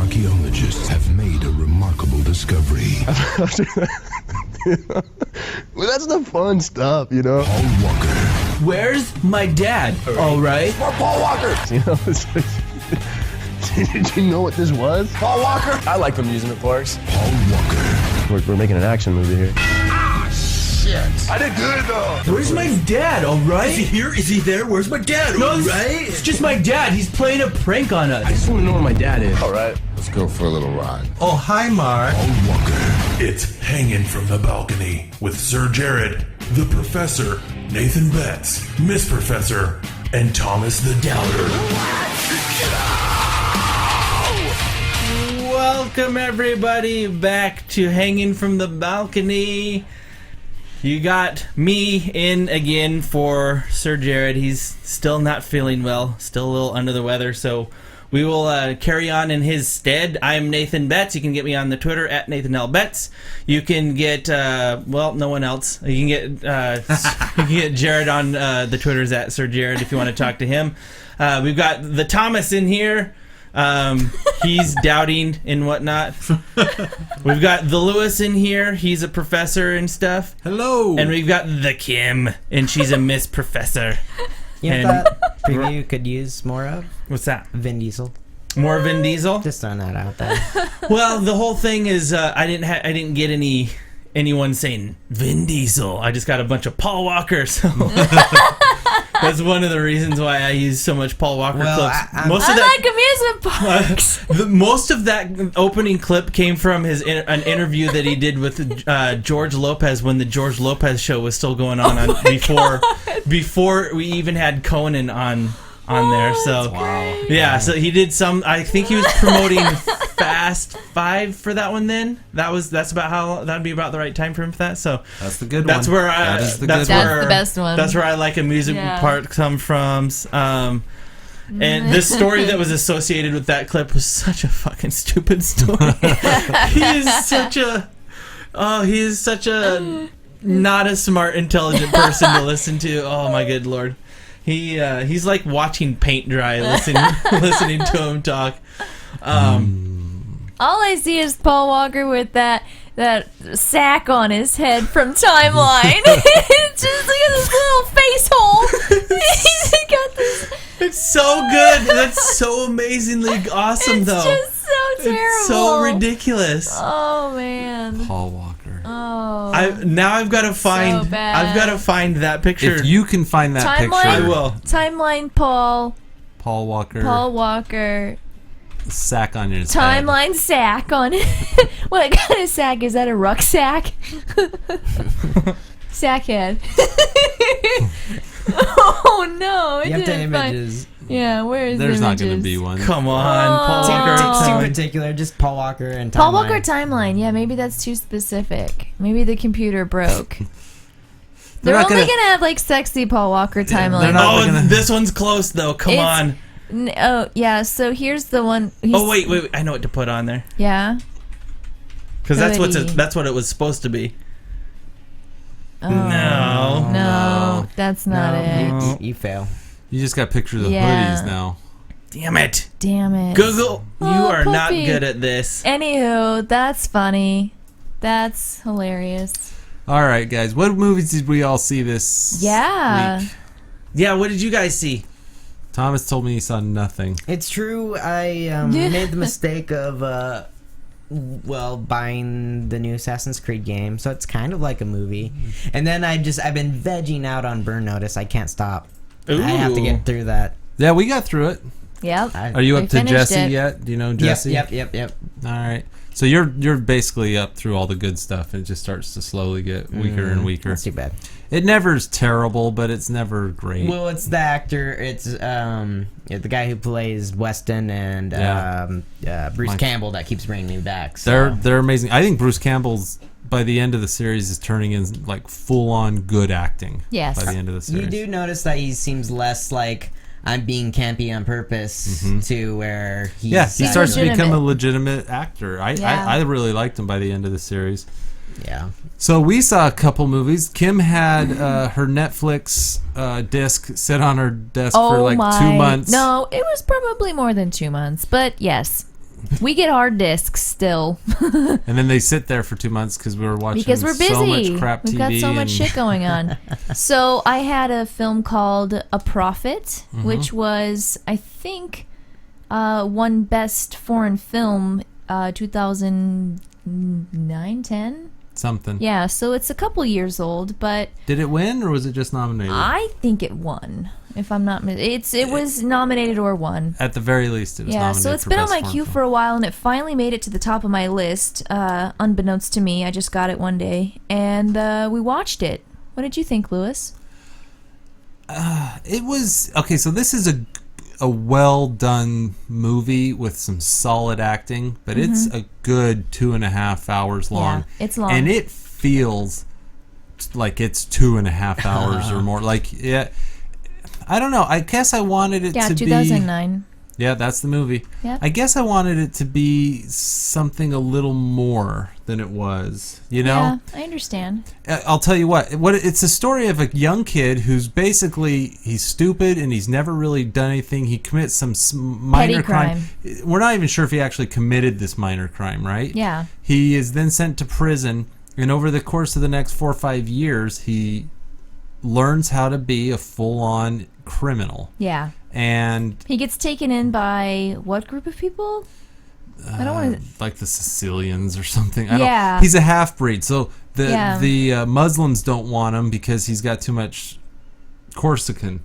Archaeologists have made a remarkable discovery. Well, that's the fun stuff, you know. Paul Walker. Where's my dad? All right. Or Paul Walker. You know, did you know what this was? Paul Walker. I like amusement parks. Paul Walker. We're making an action movie here. Ah, shit. I did good though. Where's my dad? All right. Is he here? Is he there? Where's my dad? No, All it's, right. it's just my dad. He's playing a prank on us. I just want to know where my dad is. All right. Let's go for a little ride. Oh, hi, Mark. Paul Walker. It's Hanging from the Balcony with Sir Jared, the Professor, Nathan Betts, Miss Professor, and Thomas the Doubter. Welcome everybody back to Hanging from the Balcony. You got me in again for Sir Jared. He's still not feeling well, still a little under the weather, so we will carry on in his stead. I'm Nathan Betts. You can get me on the Twitter at Nathan L. Betts. You can get, no one else. You can get Jared on the Twitters at Sir Jared if you want to talk to him. We've got the Thomas in here. He's doubting and whatnot. We've got the Lewis in here. He's a professor and stuff. Hello. And we've got the Kim, and she's a Miss Professor. You know And- that preview could use more of? What's that? Vin Diesel. More Vin Diesel? Just throwing that out there. Well, the whole thing is I didn't get anyone saying Vin Diesel. I just got a bunch of Paul Walker. So that's one of the reasons why I use so much Paul Walker clips. I like amusement parks. Most of that opening clip came from an interview that he did with George Lopez when the George Lopez show was still going on, before we even had Conan on there. So yeah, so he did some. I think he was promoting Fast 5 for that one. Then that'd be about the right time for him for that. So That's the good that's one. where That's the best one. That's where I like amusement park come from. And this story that was associated with that clip was such a fucking stupid story. He is such a not a smart, intelligent person to listen to. Oh my good lord. He's like watching paint dry listening to him talk. All I see is Paul Walker with that sack on his head from Timeline. It's just look at this little face hole. He's got this. It's so good. That's so amazingly awesome, though. It's just so terrible. It's so ridiculous. Oh man. Paul Walker. Oh. I've got to find. So bad. I've got to find that picture. If you can find that Timeline? picture, I will. Timeline Paul Paul Walker, sack on your Timeline sack on it. What kind of sack is that? A rucksack? Sack head. Oh no! You have to images. Yeah, where is There's the not going to images? be one. Come on, Paul Oh. Walker. Too particular, just Paul Walker and Timeline. Paul Walker Timeline. Yeah, maybe that's too specific. Maybe the computer broke. They're not only gonna- gonna have like sexy Paul Walker Timeline. they're not- Oh, gonna- this one's close though. Come It's- on. Oh yeah. So here's the one. Oh wait. I know what to put on there Yeah. because that's Goody. that's what it was supposed to be. Oh, No. No, that's not it. You fail. You just got pictures of Yeah. hoodies now. Damn it, Damn it. Google. You Oh, are not puppy. good at this. Anywho, that's funny. That's hilarious. All right, guys. What movies did we all see this Yeah. week? Yeah. What did you guys see? Thomas told me he saw nothing. It's true. I made the mistake of buying the new Assassin's Creed game, so it's kind of like a movie. And then I've been vegging out on Burn Notice. I can't stop. Ooh. I have to get through that. Yeah, we got through it. Yep. Are you We up to finished Jesse it. yet? Do you know Jesse? Yep. All right. So you're basically up through all the good stuff. It just starts to slowly get weaker and weaker. That's too bad. It never's terrible, but it's never great. Well, it's the actor. It's the guy who plays Weston and Bruce Campbell that keeps bringing me back. So. They're amazing. I think Bruce Campbell's by the end of the series is turning in like full on good acting. Yes. By the end of the series. You do notice that he seems less like I'm being campy on purpose to where he's he starts to become a legitimate. legitimate actor. I really liked him by the end of the series. Yeah. So we saw a couple movies. Kim had her Netflix disc sit on her desk for like 2 months. No, it was probably more than 2 months, but yes. We get hard discs still And then they sit there for 2 months because we were watching because we're busy. so much crap TV. We've got so much shit going on. So I had a film called A Prophet, which was, I think, won Best Foreign Film 2009, 10? Something. Yeah, so it's a couple years old, but Did it win or was it just nominated? I think it won. If I'm not, it was nominated or won. At the very least, it was Yeah, nominated. so it's for been on Best my Foreign queue Film. for a while, and it finally made it to the top of my list, unbeknownst to me. I just got it one day, and we watched it. What did you think, Lewis? It was okay. So this is a well done movie with some solid acting, but it's a good 2.5 hours long. Yeah, it's long. And it feels like it's 2.5 hours or more. Like, yeah, I don't know. I guess I wanted it to 2009. be. Yeah, that's the movie. Yeah. I guess I wanted it to be something a little more than it was. You know. Yeah, I understand. I'll tell you what. It's a story of a young kid who's basically he's stupid and he's never really done anything. He commits some minor crime. We're not even sure if he actually committed this minor crime, right? Yeah. He is then sent to prison, and over the course of the next 4 or 5 years, he learns how to be a full-on criminal. Yeah. And He gets taken in by what group of people? I don't want to. like the Sicilians or something. Yeah. He's a half-breed, so Yeah. the Muslims don't want him because he's got too much Corsican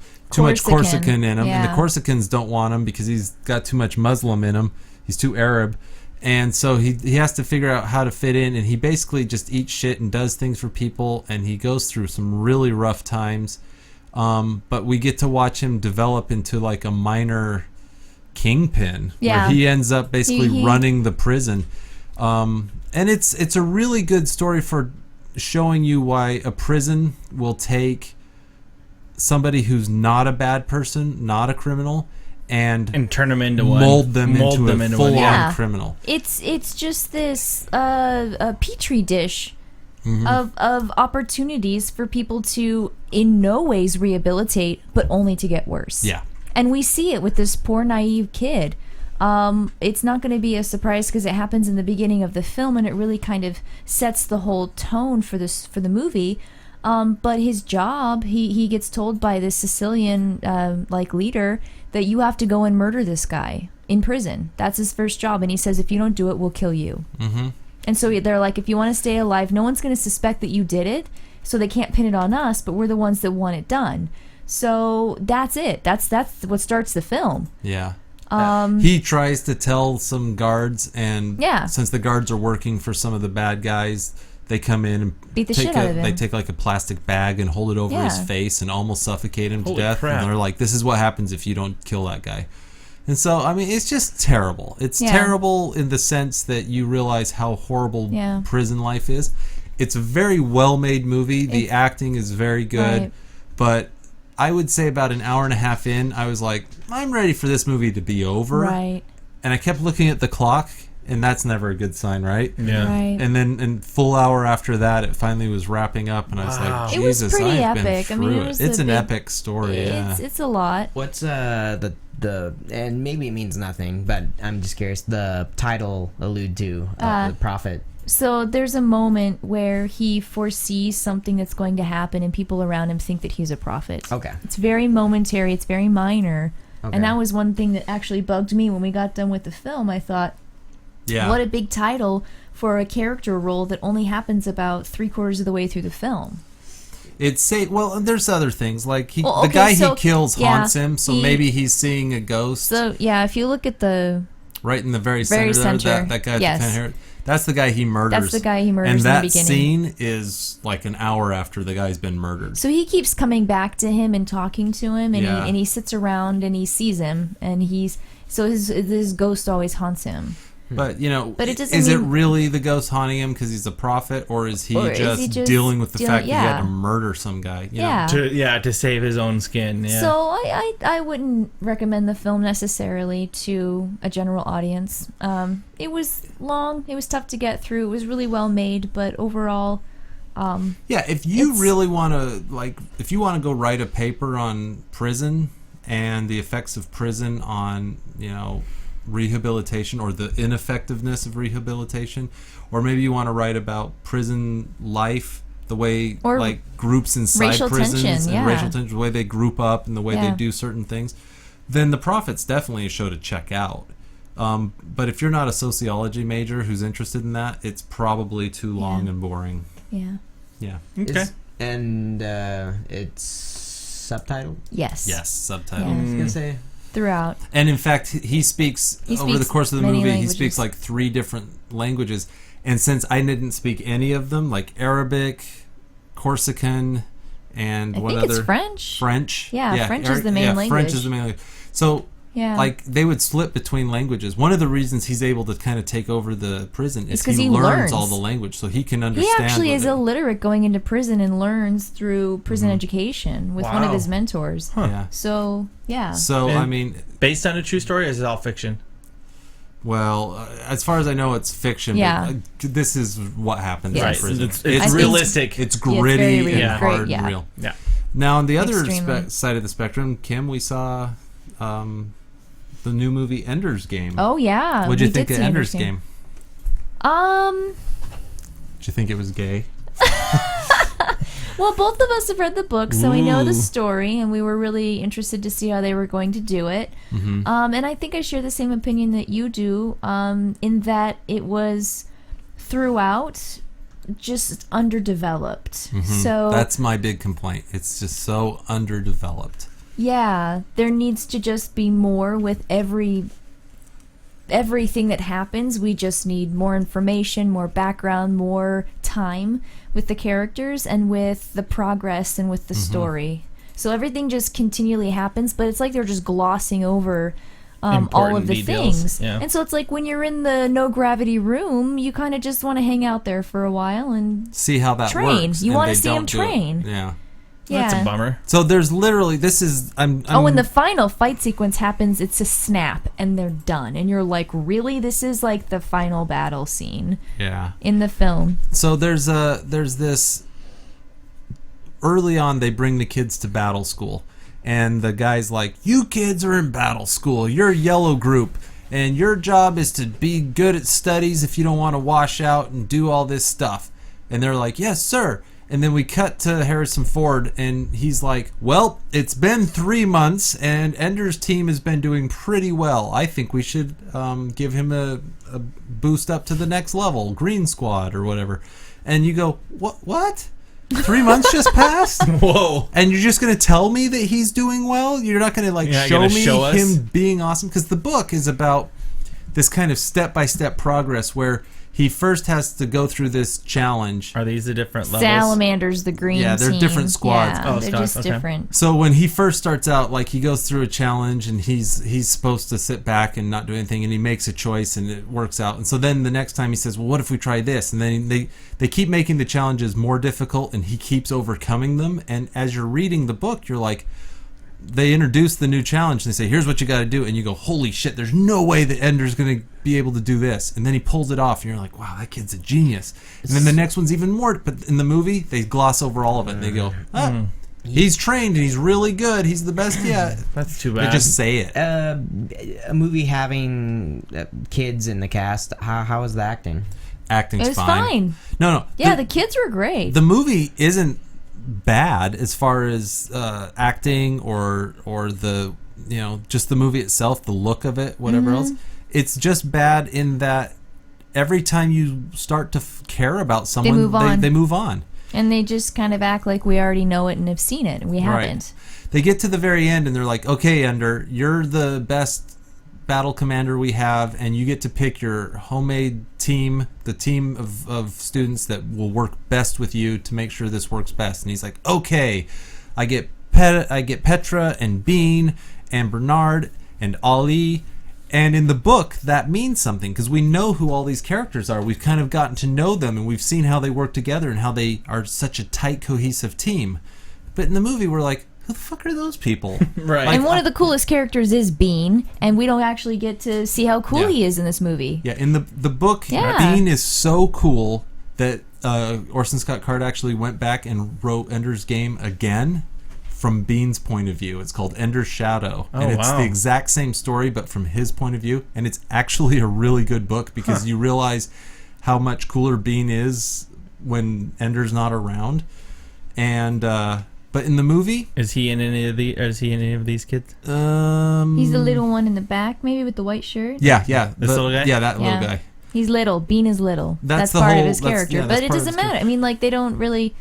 in him, and the Yeah. Corsicans don't want him because he's got too much Muslim in him. He's too Arab, and so he has to figure out how to fit in, and he basically just eats shit and does things for people, and he goes through some really rough times. But we get to watch him develop into like a minor kingpin, Yeah. where he ends up basically He- running the prison. And it's a really good story for showing you why a prison will take somebody who's not a bad person, not a criminal, and turn them into one. mold them into a one. full-on Yeah. criminal. It's just this a petri dish Mm-hmm. of opportunities for people to in no ways rehabilitate, but only to get worse. Yeah. And we see it with this poor naive kid. It's not going to be a surprise because it happens in the beginning of the film, and it really kind of sets the whole tone for the movie. But his job, he gets told by this Sicilian like leader that you have to go and murder this guy in prison. That's his first job, and he says if you don't do it, we'll kill you. Mm-hmm. And so they're like, if you want to stay alive, no one's going to suspect that you did it, so they can't pin it on us, but we're the ones that want it done. So that's it. That's what starts the film. Yeah. He tries to tell some guards, and Yeah. since the guards are working for some of the bad guys, they come in and Beat the shit out of him. They take like a plastic bag and hold it over his Yeah. face and almost suffocate him to Holy death. crap. And they're like, "This is what happens if you don't kill that guy." And so, I mean, it's just terrible. It's Yeah. terrible in the sense that you realize how horrible Yeah. prison life is. It's a very well-made movie. The acting is very good, Right. but I would say about an hour and a half in, I was like, I'm ready for this movie to be over. Right. And I kept looking at the clock, and that's never a good sign, right? Yeah. Right. And then, and full hour after that, it finally was wrapping up, and I was Wow. like, It was Jesus, pretty I've been epic. I mean, through it was It's a an big- epic story, yeah. It's a lot. What's the and maybe it means nothing, but I'm just curious. The title allude to the prophet. So there's a moment where he foresees something that's going to happen, and people around him think that he's a prophet. Okay. It's very momentary. It's very minor. Okay. And that was one thing that actually bugged me when we got done with the film. I thought, Yeah. what a big title for a character role that only happens about 3/4 of the way through the film. It's well, and there's other things like Well, the okay, guy so- he kills yeah, haunts him, so he- maybe he's seeing a ghost So yeah, if you look at the right in the very center. Very There, center, that guy. yes. At the kind of hair, that's the guy he murders. That's the guy he murders and in the that beginning. scene is like an hour after the guy's been murdered. So he keeps coming back to him and talking to him, and Yeah. he sits around and he sees him, and his ghost always haunts him. But you know, But it doesn't is it mean- really the ghost haunting him because he's a prophet, or is he, Or is just, he just dealing with the dealing- fact that he had yeah. to murder some guy? You Yeah. To save his own skin. Yeah. So I wouldn't recommend the film necessarily to a general audience. It was long. It was tough to get through. It was really well made, but overall, Yeah, if you It's- really want to, if you want to go write a paper on prison and the effects of prison on, rehabilitation or the ineffectiveness of rehabilitation, or maybe you want to write about prison life, the way Or like groups inside racial prisons tension, and racial tension, the way they group up and the way Yeah. they do certain things, then The Prophet's definitely a show to check out. But if you're not a sociology major who's interested in that, it's probably too long Yeah. and boring. Yeah. Yeah. Okay. And it's subtitled. Yes. Yes, subtitle. Yeah. I was gonna say. Throughout. And in fact, he speaks He over the speaks course of the many movie. languages. He speaks like 3 different languages, and since I didn't speak any of them, like Arabic, Corsican, and I what think other it's French. French. Yeah, French is the main French language. is the main language. So. Yeah. Like they would slip between languages. One of the reasons he's able to kind of take over the prison is 'cause he he learns learns. all the language, so he can He understand. actually what is it- illiterate going into prison and learns through prison education with one of Wow. his mentors. Yeah. So, yeah. So And- I mean, Based on a true story, or is it all fiction? well, as far as I know, it's fiction. Yeah. But, this is what happens Yes. in Right. prison. It's I think- realistic. It's very gritty real. and Yeah. hard Great, yeah. and real. Yeah. Now, on the other Extremely. side of the spectrum, Kim, we saw the new movie Ender's Game. Oh, yeah. What'd you we think did of see Ender's Game? Did you think it was gay? Well, both of us have read the book, so we know Ooh. the story, and we were really interested to see how they were going to do it. Mm-hmm. And I think I share the same opinion that you do, in that it was throughout just underdeveloped. So Mm-hmm. That's my big complaint. It's just so underdeveloped. yeah, there needs to just be more with everything that happens. We just need more information, more background, more time with the characters and with the progress and with the story. So everything just continually happens, but it's like they're just glossing over all Important of the details, things. yeah. And so it's like when you're in the no gravity room, you kind of just want to hang out there for a while and See how that Train. works. You and wanna they see 'em don't do it. train. Yeah. yeah. That's a bummer. So there's literally I'm when the final fight sequence happens, it's a snap and they're done. And you're like, really? This is like the final battle scene yeah. in the film. So there's this early on they bring the kids to battle school, and the guy's like, you kids are in battle school, you're yellow group, and your job is to be good at studies if you don't want to wash out and do all this stuff. And they're like, yes sir. And then we cut to Harrison Ford, and he's like, well, it's been 3 months and Ender's team has been doing pretty well. I think we should give him a boost up to the next level, Green Squad or whatever. And you go, what 3 months just passed? Whoa. And you're just going to tell me that he's doing well? You're not going to You're not show gonna me show us? him being awesome? Because the book is about this kind of step-by-step progress where he first has to go through this challenge. Are these the different levels? Salamanders, the green Yeah, they're team. different squads. Yeah, Oh, they're squads, just okay. different. So when he first starts out, like he goes through a challenge and he's supposed to sit back and not do anything, and he makes a choice and it works out. And so then the next time he says, well, what if we try this? And then they keep making the challenges more difficult and he keeps overcoming them. And as you're reading the book, you're like, they introduce the new challenge and they say, here's what you got to do. And you go, holy shit, there's no way that Ender's going to be able to do this. And then he pulls it off and you're like, wow, that kid's a genius. And then the next one's even more. But in the movie, they gloss over all of it. And they go, he's trained and he's really good. He's the best yet. That's too They bad. just say it. A movie having kids in the cast. How was the acting? Acting's It was fine. fine. No. Yeah, the kids were great. The movie isn't bad as far as acting or the just the movie itself, the look of it, whatever else. It's just bad in that every time you start to care about someone, move on. They move on. And they just kind of act like we already know it and have seen it, and we Right. haven't. They get to the very end and they're like, okay, Ender, you're the best battle commander we have, and you get to pick your homemade team, the team of students that will work best with you to make sure this works best. And he's like, okay, I get Petra and Bean and Bernard and Ali. And in the book, that means something because we know who all these characters are. We've kind of gotten to know them and we've seen how they work together and how they are such a tight, cohesive team. But in the movie, we're like, who the fuck are those people? Right. Like, And one of the coolest characters is Bean, and we don't actually get to see how cool Yeah. he is in this movie. Yeah, in the book, Yeah. Bean is so cool that Orson Scott Card actually went back and wrote Ender's Game again from Bean's point of view. It's called Ender's Shadow. Oh, and it's wow. the exact same story, but from his point of view. And it's actually a really good book because you realize how much cooler Bean is when Ender's not around. And but in the movie, Is he in any of these kids? He's the little one in the back, maybe with the white shirt. yeah, This little guy? Yeah, that Yeah. little guy. He's little. Bean is little. That's That's the part whole- of his that's- character. yeah, that's but it part of doesn't his matter. I mean, like, they don't really...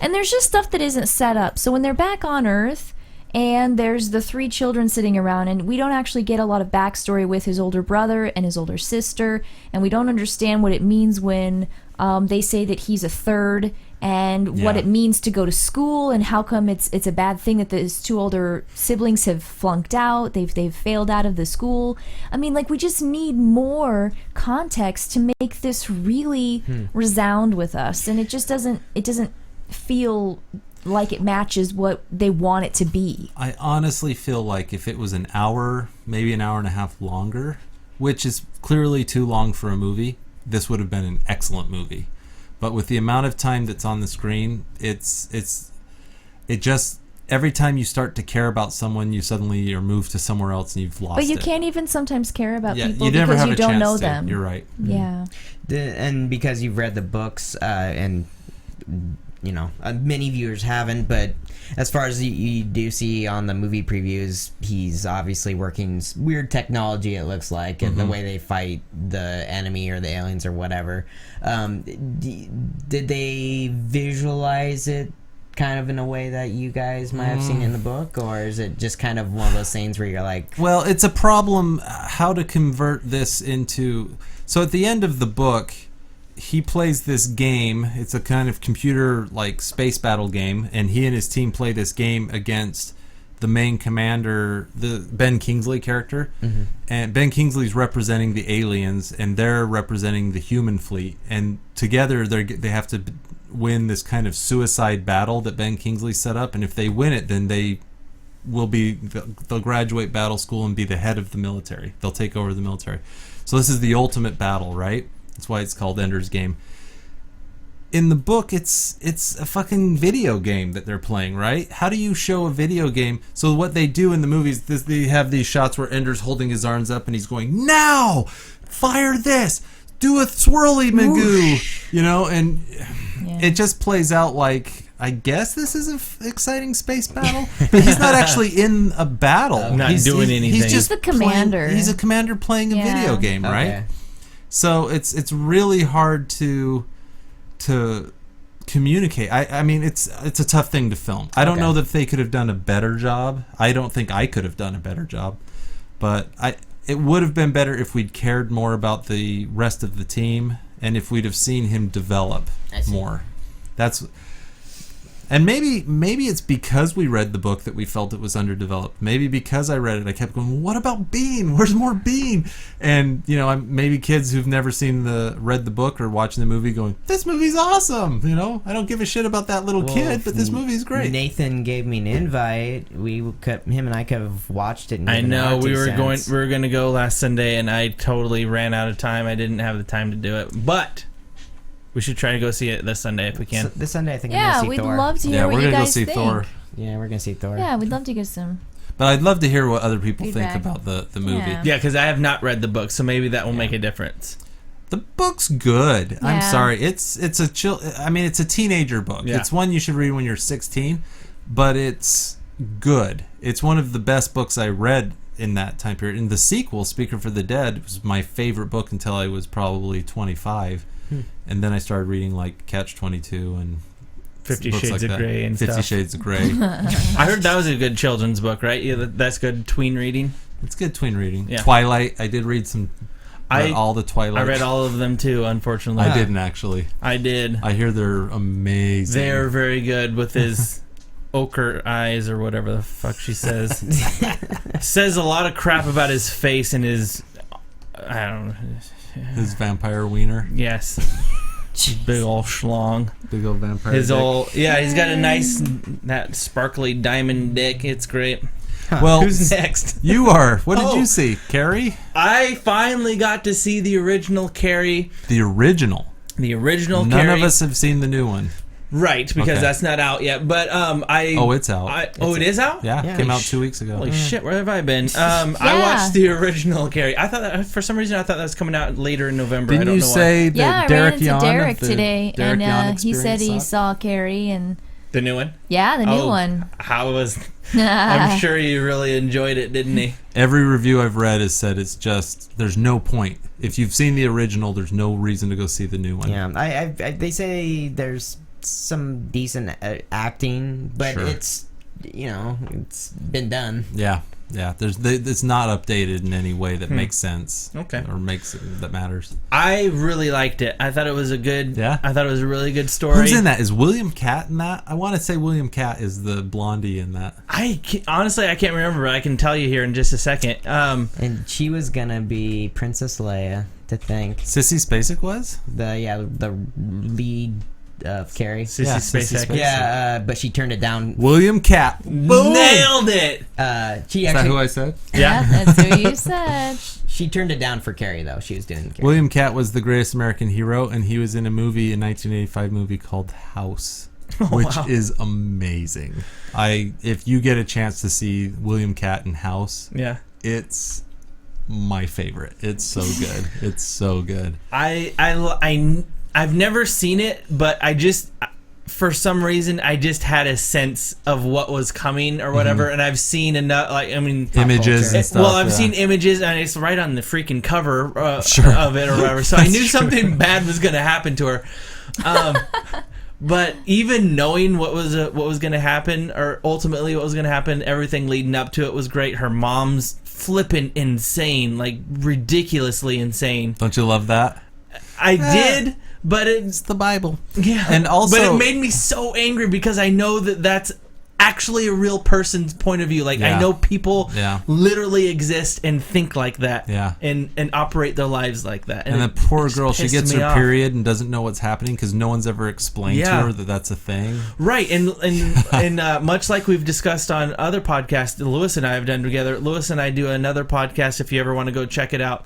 And there's just stuff that isn't set up. So when they're back on Earth, and there's the 3 children sitting around, and we don't actually get a lot of backstory with his older brother and his older sister, and we don't understand what it means when they say that he's a third, and what Yeah. it means to go to school, and how come it's a bad thing that his 2 older siblings have flunked out, they've failed out of the school. I mean, like, we just need more context to make this really resound with us, and it doesn't feel like it matches what they want it to be. I honestly feel like if it was an hour, maybe an hour and a half longer, which is clearly too long for a movie, this would have been an excellent movie. But with the amount of time that's on the screen, it just every time you start to care about someone, you suddenly are moved to somewhere else and you've lost But you it. can't even sometimes care about Yeah, people you never because have you a don't chance know to. them. You're right. Yeah. And because you've read the books, and many viewers haven't, but as far as you do see on the movie previews, he's obviously working weird technology, it looks like, and the way they fight the enemy or the aliens or whatever. Did they visualize it kind of in a way that you guys might have seen in the book, or is it just kind of one of those things where you're like... Well, it's a problem how to convert this into... So at the end of the book, he plays this game. It's a kind of computer like space battle game, and he and his team play this game against the main commander, the Ben Kingsley character. And Ben Kingsley's representing the aliens, and they're representing the human fleet, and together they have to win this kind of suicide battle that Ben Kingsley set up, and if they win it, then they'll graduate battle school and be the head of the military. They'll take over the military. So this is the ultimate battle, right? That's why it's called Ender's Game. In the book, it's a fucking video game that they're playing, right? How do you show a video game? So what they do in the movies, they have these shots where Ender's holding his arms up and he's going, "Now! Fire this! Do a swirly magoo!" And it just plays out like, I guess this is an exciting space battle, but he's not actually in a battle. Not doing anything. He's just He's the commander. He's a commander playing a video game, right? Okay. So it's really hard to communicate. I mean, it's a tough thing to film. I don't know that they could have done a better job. I don't think I could have done a better job, but it would have been better if we'd cared more about the rest of the team and if we'd have seen him develop more. And maybe it's because we read the book that we felt it was underdeveloped. Maybe because I read it, I kept going, "What about Bean? Where's more Bean?" And maybe kids who've never read the book or watching the movie going, "This movie's awesome." I don't give a shit about that little kid, but this movie's great. Nathan gave me an invite. Him and I could have watched it. And I given know our we 2 were cents. going to go last Sunday, and I totally ran out of time. I didn't have the time to do it, but we should try to go see it this Sunday if we can. This Sunday, I think. I'm Yeah, gonna see we'd Thor. love to hear Yeah, what we're you gonna go guys see think. Thor. Yeah, we're gonna see Thor. Yeah, we'd love to get some. But I'd love to hear what other people Feedback. think about the movie. Yeah. Yeah, because I have not read the book, so maybe that will make a difference. The book's good. I'm Yeah. sorry. It's a chill. I mean, it's a teenager book. Yeah. It's one you should read when you're 16, but it's good. It's one of the best books I read in that time period. And the sequel, Speaker for the Dead, was my favorite book until I was probably 25. And then I started reading like Catch-22 and 50 books Shades like of that. Grey and 50 stuff. Shades of Grey. I heard that was a good children's book, right? Yeah, that's good tween reading. It's good tween reading. Yeah. Twilight. I did read all the Twilight. I read all of them too, unfortunately. I didn't actually. I did. I hear they're amazing. They're very good with his ochre eyes or whatever the fuck she says. Says a lot of crap about his face and his... I don't know. His vampire wiener. Yes. Big old schlong. Big old vampire His dick. old... Yeah, he's got a nice... That sparkly diamond dick. It's great. Well, Who's next? you are. What did Oh. you see? Carrie? I finally got to see the original Carrie. The original. The original None Carrie. of us have seen the new one. Right, because Okay. that's not out yet. But it's out. It is out? Yeah, Yeah. came out 2 weeks ago. Holy shit, where have I been? I watched the original Carrie. I thought that, for some reason, I thought that was coming out later in November. I Didn't don't you know say why. Yeah, that I ran Derek into Yon Derek of the today, Derek Yon and he said he experience saw Carrie, and The new one? yeah, the new Oh, one. How was... I'm sure you really enjoyed it, didn't he? Every review I've read has said it's just there's no point. If you've seen the original, there's no reason to go see the new one. Yeah, they say there's some decent acting, but Sure. it's it's been done. Yeah. It's not updated in any way that makes sense. Okay. Or that matters. I really liked it. I thought it was a good... Yeah? I thought it was a really good story. Who's in that? Is William Catt in that? I want to say William Catt is the blondie in that. Honestly, I can't remember, but I can tell you here in just a second. And she was gonna be Princess Leia, to think. Sissy Spacek was? The lead of Carrie. Sissy Yeah, Spacek. Sissy Spacek. Yeah, but she turned it down. William Catt. Boom! Nailed it! She Is that who actually I said? Yeah, that's what you said. she turned it down for Carrie though. She was doing Carrie. William Catt was the greatest American hero, and he was in a 1985 movie called House, which is amazing. If you get a chance to see William Catt in House, Yeah. it's my favorite. It's so good. It's so good. I've never seen it, but for some reason, I just had a sense of what was coming or whatever, and I've seen enough, Images and stuff. I've seen images, and it's right on the freaking cover of it or whatever, so I knew something bad was going to happen to her. But even knowing what was going to happen, or ultimately what was going to happen, everything leading up to it was great. Her mom's flipping insane, like ridiculously insane. Don't you love that? I did, but It's the Bible. yeah, And also, but it made me so angry because I know that that's actually a real person's point of view. Like Yeah. I know people Yeah. literally exist and think like that, Yeah. and operate their lives like that. And the it poor just girl, she pissed gets me her off. period and doesn't know what's happening because no one's ever explained Yeah. to her that that's a thing. Right, and much like we've discussed on other podcasts that Lewis and I have done together, Lewis and I do another podcast if you ever want to go check it out.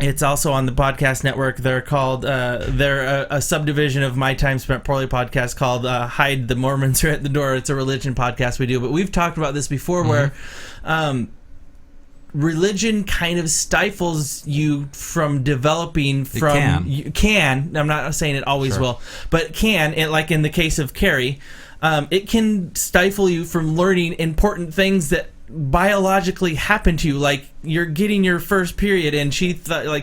It's also on the podcast network. They're called, they're a subdivision of My Time Spent Poorly podcast called Hide the Mormons Are at the Door. It's a religion podcast we do, but we've talked about this before where religion kind of stifles you from developing from... can. You can. I'm not saying it always Sure. will, but like in the case of Carrie, it can stifle you from learning important things that biologically happen to you, like you're getting your first period, and she literally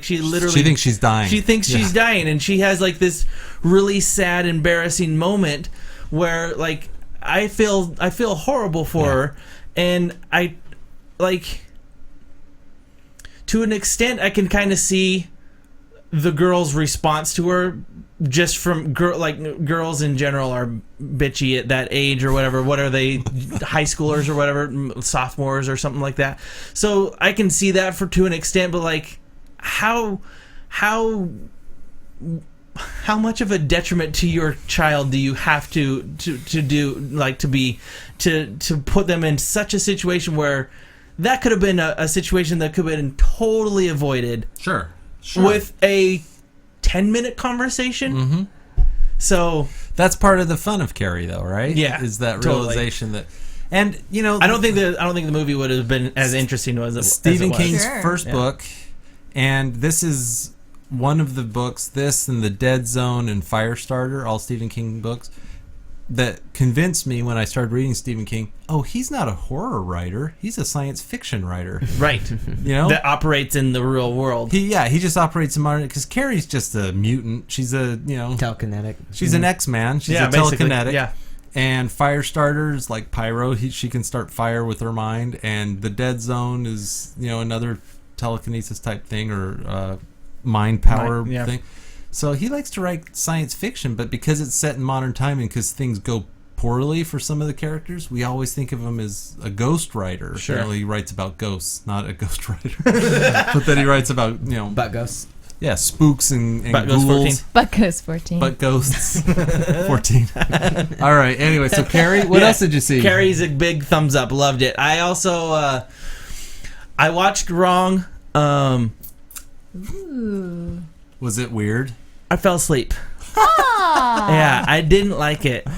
She thinks she's dying. She thinks she's dying, and she has like this really sad, embarrassing moment where like I feel horrible for her, and I like to an extent I can kind of see the girl's response to her, just from girls in general are bitchy at that age or whatever. What are they, high schoolers or whatever, sophomores or something like that? So I can see that to an extent, but like how much of a detriment to your child do you have to do, like to put them in such a situation where that could have been a situation that could have been totally avoided Sure. with a 10-minute conversation. Mm-hmm. So That's part of the fun of Carrie, though, right? Yeah, Is that totally. realization that... And, you know... I don't think the movie would have been as interesting as it Stephen was. King's Sure. first book, and this is one of the books, this and The Dead Zone and Firestarter, all Stephen King books, that convinced me when I started reading Stephen King, oh, he's not a horror writer, he's a science fiction writer. Right. You know? That operates in the real world. He just operates in modern... Because Carrie's just a mutant. She's a, Telekinetic. she's an X-Man. She's a basically. telekinetic. Yeah. And Firestarter's like Pyro. She can start fire with her mind. And the Dead Zone is, another telekinesis type thing or mind power Yeah. thing. So he likes to write science fiction, but because it's set in modern time and because things go poorly for some of the characters, we always think of him as a ghost writer. Sure. He writes about ghosts, not a ghost writer. But then he writes about, Butt ghosts. yeah, spooks and Butt Ghost 14. ghouls. Butt goes 14. But ghosts. 14. All right. Anyway, so Carrie, what Yeah. else did you see? Carrie's a big thumbs up. Loved it. I also I watched Wrong. Ooh. Was it weird? I fell asleep. Ah, Yeah, I didn't like it. Yeah,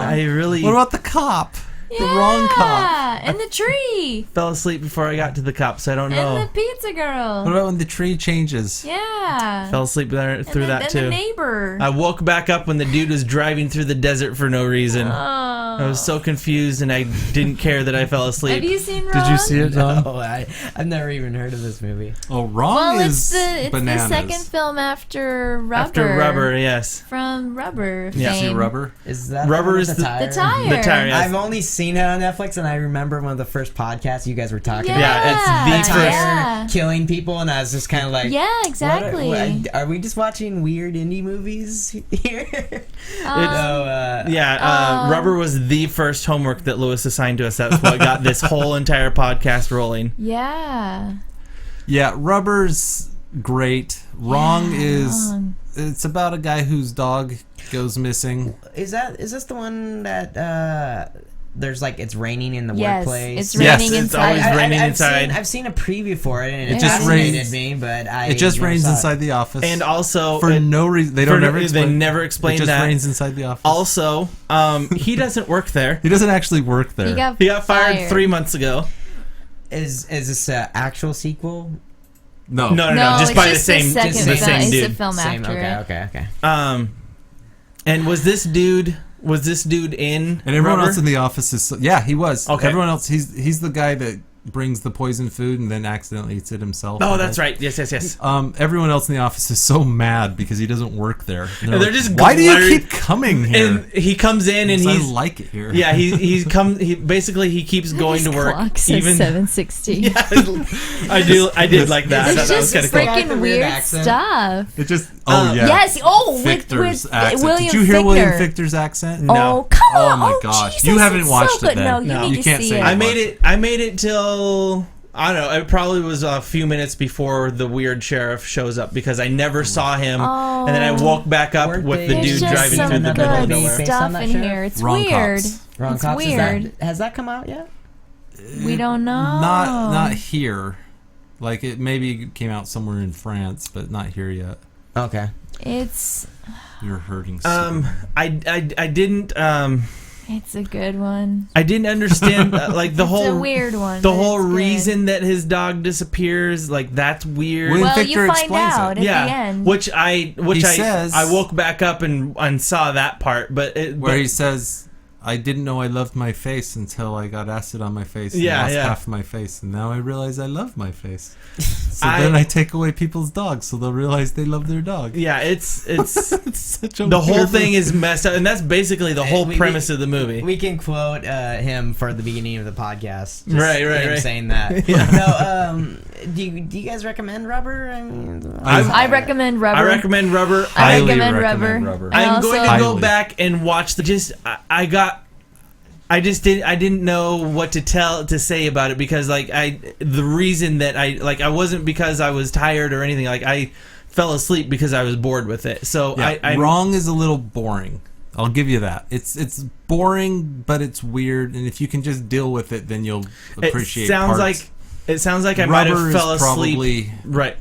I really What about the cop? The wrong cop. And the tree. fell asleep before I got to the cops. I don't know. And the pizza girl. What about when the tree changes? Yeah. Fell asleep there through that and too. the neighbor. I woke back up when the dude was driving through the desert for no reason. I was so confused and I didn't care that I fell asleep. Have you seen Wrong? Did you see it, Don? Oh, I've never even heard of this movie. Oh, Wrong Well, is it's the bananas. second film after Rubber. After Rubber, yes. From Rubber. Yeah. fame. See Rubber? Is that Rubber is the the- tire? The tire. The tire, yes. I've only seen it on Netflix, and I remember one of the first podcasts you guys were talking about. Yeah, it's the Tire first. Yeah. killing people, and I was just kind of like, Yeah, exactly. Are we just watching weird indie movies here? Rubber was the first homework that Lewis assigned to us. That's what got this whole entire podcast rolling. Yeah. Yeah, Rubber's great. Wrong is Wrong. it's about a guy whose dog goes missing. Is this the one that there's like it's raining in the Yes, workplace? it's Yes, raining it's inside. always raining inside. I've seen a preview for it, and It it just fascinated rains. me, but It just rains inside the office. And also, for no reason. They don't ever they explain. never explain It just that. rains inside the office. Also, he doesn't work there. He doesn't actually work there. He got fired 3 months ago. Is this an actual sequel? No. No, just it's by the just same, second the film. same It's dude. a film Same. after it. Okay. And was this dude in? And everyone Rubber? else in the office is yeah, he was. Okay. Everyone else, he's the guy that brings the poison food and then accidentally eats it himself. Oh, that's right. Yes. Everyone else in the office is so mad because he doesn't work there. And And they're like, just why do you glaring- keep coming here? And he comes in and I he's like it here. yeah he basically he keeps going to work Clock says even 7:60. I did like that. I thought It's that was just kind of cool. freaking Got the weird weird accent. stuff. It just yeah. Yes. Oh, Fichter's with accent. William Did you hear William Fichtner. Fichter's accent? No. Oh, come on. Oh my gosh. Jesus, You haven't it's watched so it good. then. No, you No. need You to can't see say it. I made it till I don't know. It probably was a few minutes before the weird sheriff shows up because I never saw him, and then I woke back up Weren't with the they- dude There's just driving some through the another middle of good movie nowhere. based on stuff that in sheriff? here. It's Wrong weird. Cops. Wrong It's Cops. weird. Has that come out yet? We don't know. Not here. Like it maybe came out somewhere in France, but not here yet. Okay. It's You're hurting. So I didn't it's a good one. I didn't understand like the It's whole a weird one. the but whole it's good. reason that his dog disappears. Like that's weird. William Well, you Fichtner find explains out it. at yeah, the end. which I says- I woke back up and saw that part, but where he says, "I didn't know I loved my face until I got acid on my face and Yeah, lost yeah. half of my face, and now I realize I love my face." So I- then I take away people's dogs, so they'll realize they love their dog. yeah, it's It's such a the whole weird thing movie. is messed up, and that's basically the whole We- premise of the movie. We can quote him for the beginning of the podcast. Just Right, him right. saying that. No, do you guys recommend Rubber? I mean, I recommend Rubber. I recommend Rubber. I highly recommend recommend Rubber. Rubber. I I'm also, going to go Highly. back and watch the. I didn't know what to say about it because the reason that I wasn't because I was tired or anything, like I fell asleep because I was bored with it. So Yeah, I Wrong is a little boring. I'll give you that. It's boring, but it's weird, and if you can just deal with it, then you'll appreciate. It sounds parts. like I might Rubber have is fell asleep. probably Right.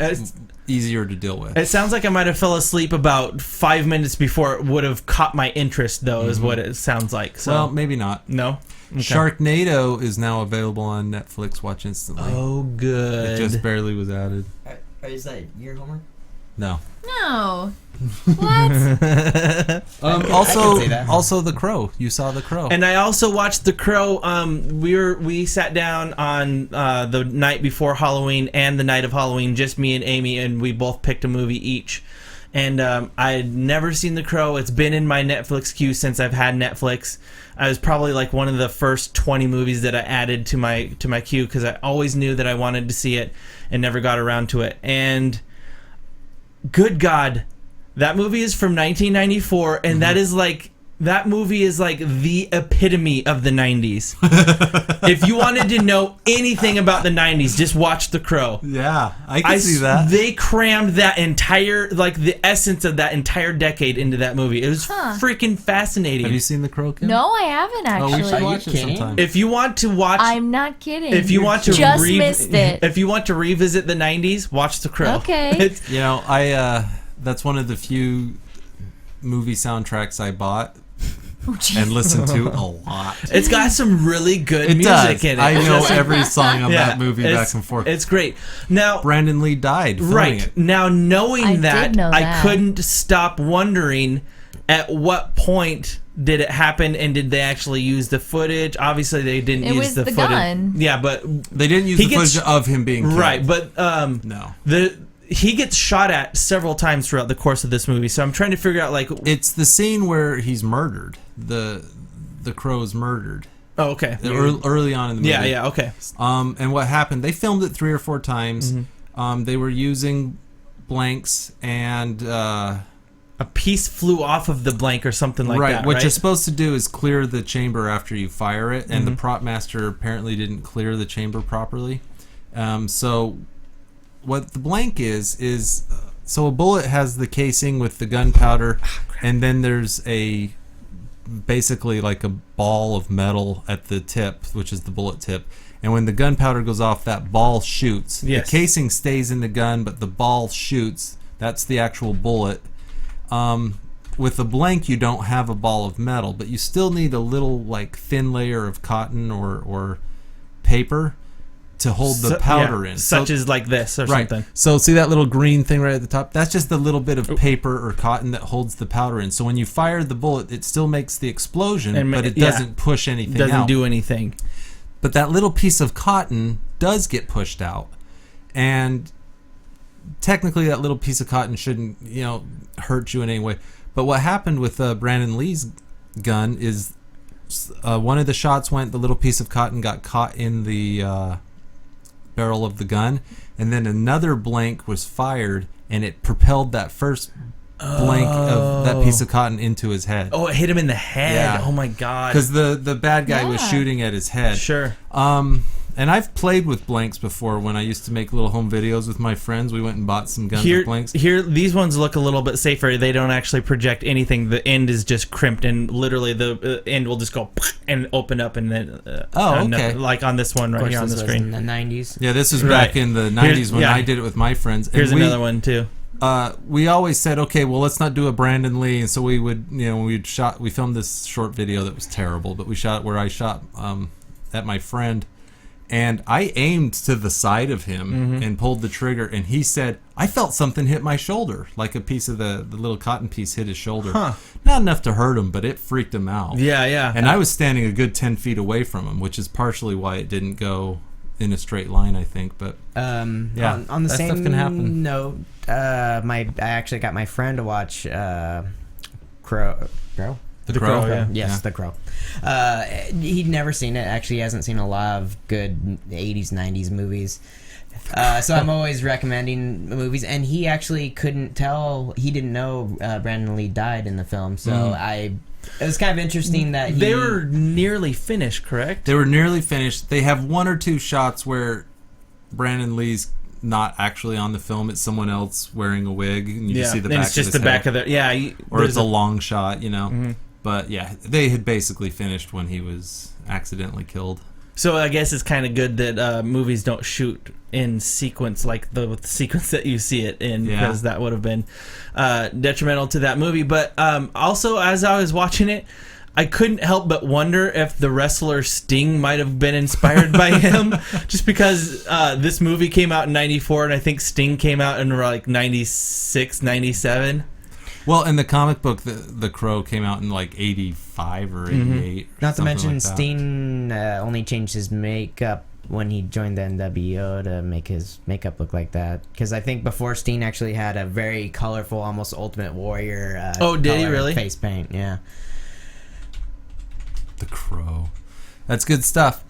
easier to deal with. It sounds like I might have fell asleep about 5 minutes before it would have caught my interest, though, is what it sounds like. So Well, maybe not. no. Okay. Sharknado is now available on Netflix. Watch instantly. Oh, good. It just barely was added. is that your homework? No. No. What? I can Also, say that. also The Crow. You saw The Crow. And I also watched The Crow. We sat down on the night before Halloween and the night of Halloween, just me and Amy, and we both picked a movie each. And I had never seen The Crow. It's been in my Netflix queue since I've had Netflix. I was probably like one of the first 20 movies that I added to my queue because I always knew that I wanted to see it and never got around to it. And good God, that movie is from 1994, and that movie is like the epitome of the 90s. If you wanted to know anything about the 90s, just watch The Crow. yeah, I can see that. They crammed that entire, the essence of that entire decade into that movie. It was freaking fascinating. Have you seen The Crow, Kim? No, I haven't Oh, we actually. should watch it kidding? sometime. If you want to watch... I'm not kidding. if you want to just missed it. If you want to revisit the 90s, watch The Crow. Okay. It's, You know, that's one of the few movie soundtracks I bought Oh, geez. and listened to a lot. It's got some really good It music does. in it. I know every song on Yeah, that movie back and forth. It's great. Now, Brandon Lee died filming right it. now, knowing I that, did know I that. couldn't stop wondering at what point did it happen, and did they actually use the footage? Obviously, they didn't It use was the the footage. gun. Yeah, but They didn't use He the gets- footage of him being killed. right, but No. he gets shot at several times throughout the course of this movie. So I'm trying to figure out like, It's the scene where he's murdered. The crow is murdered. oh, okay, Early on in the movie. yeah, okay, And what happened, they filmed it 3 or 4 times. Mm-hmm. They were using blanks and... a piece flew off of the blank or something like right, that. what right? you're supposed to do is clear the chamber after you fire it, and Mm-hmm. the prop master apparently didn't clear the chamber properly. So what the blank is so a bullet has the casing with the gunpowder, and then there's basically like a ball of metal at the tip, which is the bullet tip. And when the gunpowder goes off, that ball shoots. Yes. The casing stays in the gun, but the ball shoots. That's the actual bullet. With a blank, you don't have a ball of metal, but you still need a little like thin layer of cotton or paper to hold the powder in. such as like this or Right. something. So see that little green thing right at the top? That's just a little bit of paper or cotton that holds the powder in. So when you fire the bullet, it still makes the explosion, And but it yeah. doesn't push anything Doesn't out. do anything. But that little piece of cotton does get pushed out. And technically that little piece of cotton shouldn't, hurt you in any way. But what happened with Brandon Lee's gun is one of the shots went, the little piece of cotton got caught in the barrel of the gun, and then another blank was fired, and it propelled that first blank of that piece of cotton into his head. Oh, it hit him in the head. Yeah. Oh my god. Because the bad guy was Yeah. shooting at his head. Sure. And I've played with blanks before when I used to make little home videos with my friends. We went and bought some guns with blanks. Here, these ones look a little bit safer. They don't actually project anything. The end is just crimped, and literally the end will just go and open up, and then okay. like on this one Of right course, here on this the was in screen. the 90s. Yeah, this was Right. back in the 90s when yeah. I did it with my friends. And Here's another one too. We always said, okay, well, let's not do a Brandon Lee. And so we would, we filmed this short video that was terrible, but we shot where I shot at my friend. And I aimed to the side of him and pulled the trigger, and he said, I felt something hit my shoulder, like a piece of the little cotton piece hit his shoulder. Huh. Not enough to hurt him, but it freaked him out. Yeah, yeah. And I was standing a good 10 feet away from him, which is partially why it didn't go in a straight line, I think. But Yeah. Yeah, On the that same stuff can happen. note, I actually got my friend to watch Crow. The Crow, yeah. Yes, The Crow. He'd never seen it. Actually, he hasn't seen a lot of good 80s, 90s movies. So I'm always recommending movies. And he actually couldn't tell. He didn't know Brandon Lee died in the film. So it was kind of interesting that They were nearly finished, correct? They were nearly finished. They have 1 or 2 shots where Brandon Lee's not actually on the film. It's someone else wearing a wig, and you just see the and back it's just of the his back head. of the Or it's a long shot, But yeah, they had basically finished when he was accidentally killed. So I guess it's kind of good that movies don't shoot in sequence like the sequence that you see it in, Yeah. because that would have been detrimental to that movie. But also, as I was watching it, I couldn't help but wonder if the wrestler Sting might have been inspired by him, just because this movie came out in '94, and I think Sting came out in like '96, '97. Well, in the comic book, the Crow came out in like 85 or 88. Or Not to something mention, like that. Sting only changed his makeup when he joined the NWO to make his makeup look like that. Because I think before, Sting actually had a very colorful, almost Ultimate Warrior. Oh, did he color really? Face paint, yeah. The Crow. That's good stuff.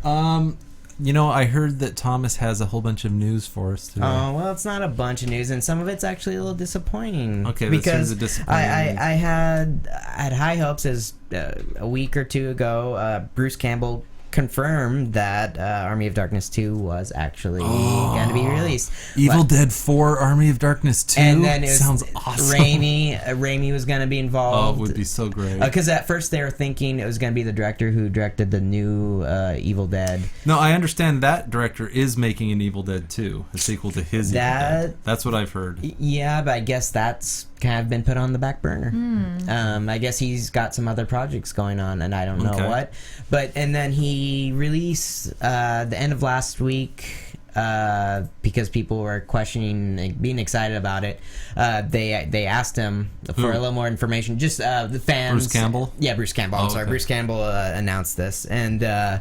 I heard that Thomas has a whole bunch of news for us today. Oh, well, it's not a bunch of news, and some of it's actually a little disappointing. Okay, let's hear the disappointing news. I had high hopes as a week or two ago. Bruce Campbell confirmed that Army of Darkness 2 was actually going to be released. Evil Dead 4 Army of Darkness 2? And then it was sounds awesome. Raimi was going to be involved. Oh, it would be so great. Because at first they were thinking it was going to be the director who directed the new Evil Dead. No, I understand that director is making an Evil Dead 2, a sequel to his Evil Dead. That's what I've heard. Yeah, but I guess that's kind of been put on the back burner. I guess he's got some other projects going on, and I don't know what. And then he released the end of last week, because people were questioning, like, being excited about it. They asked him for a little more information. Just the fans. Bruce Campbell? Yeah, Bruce Campbell. I'm sorry. Bruce Campbell announced this, and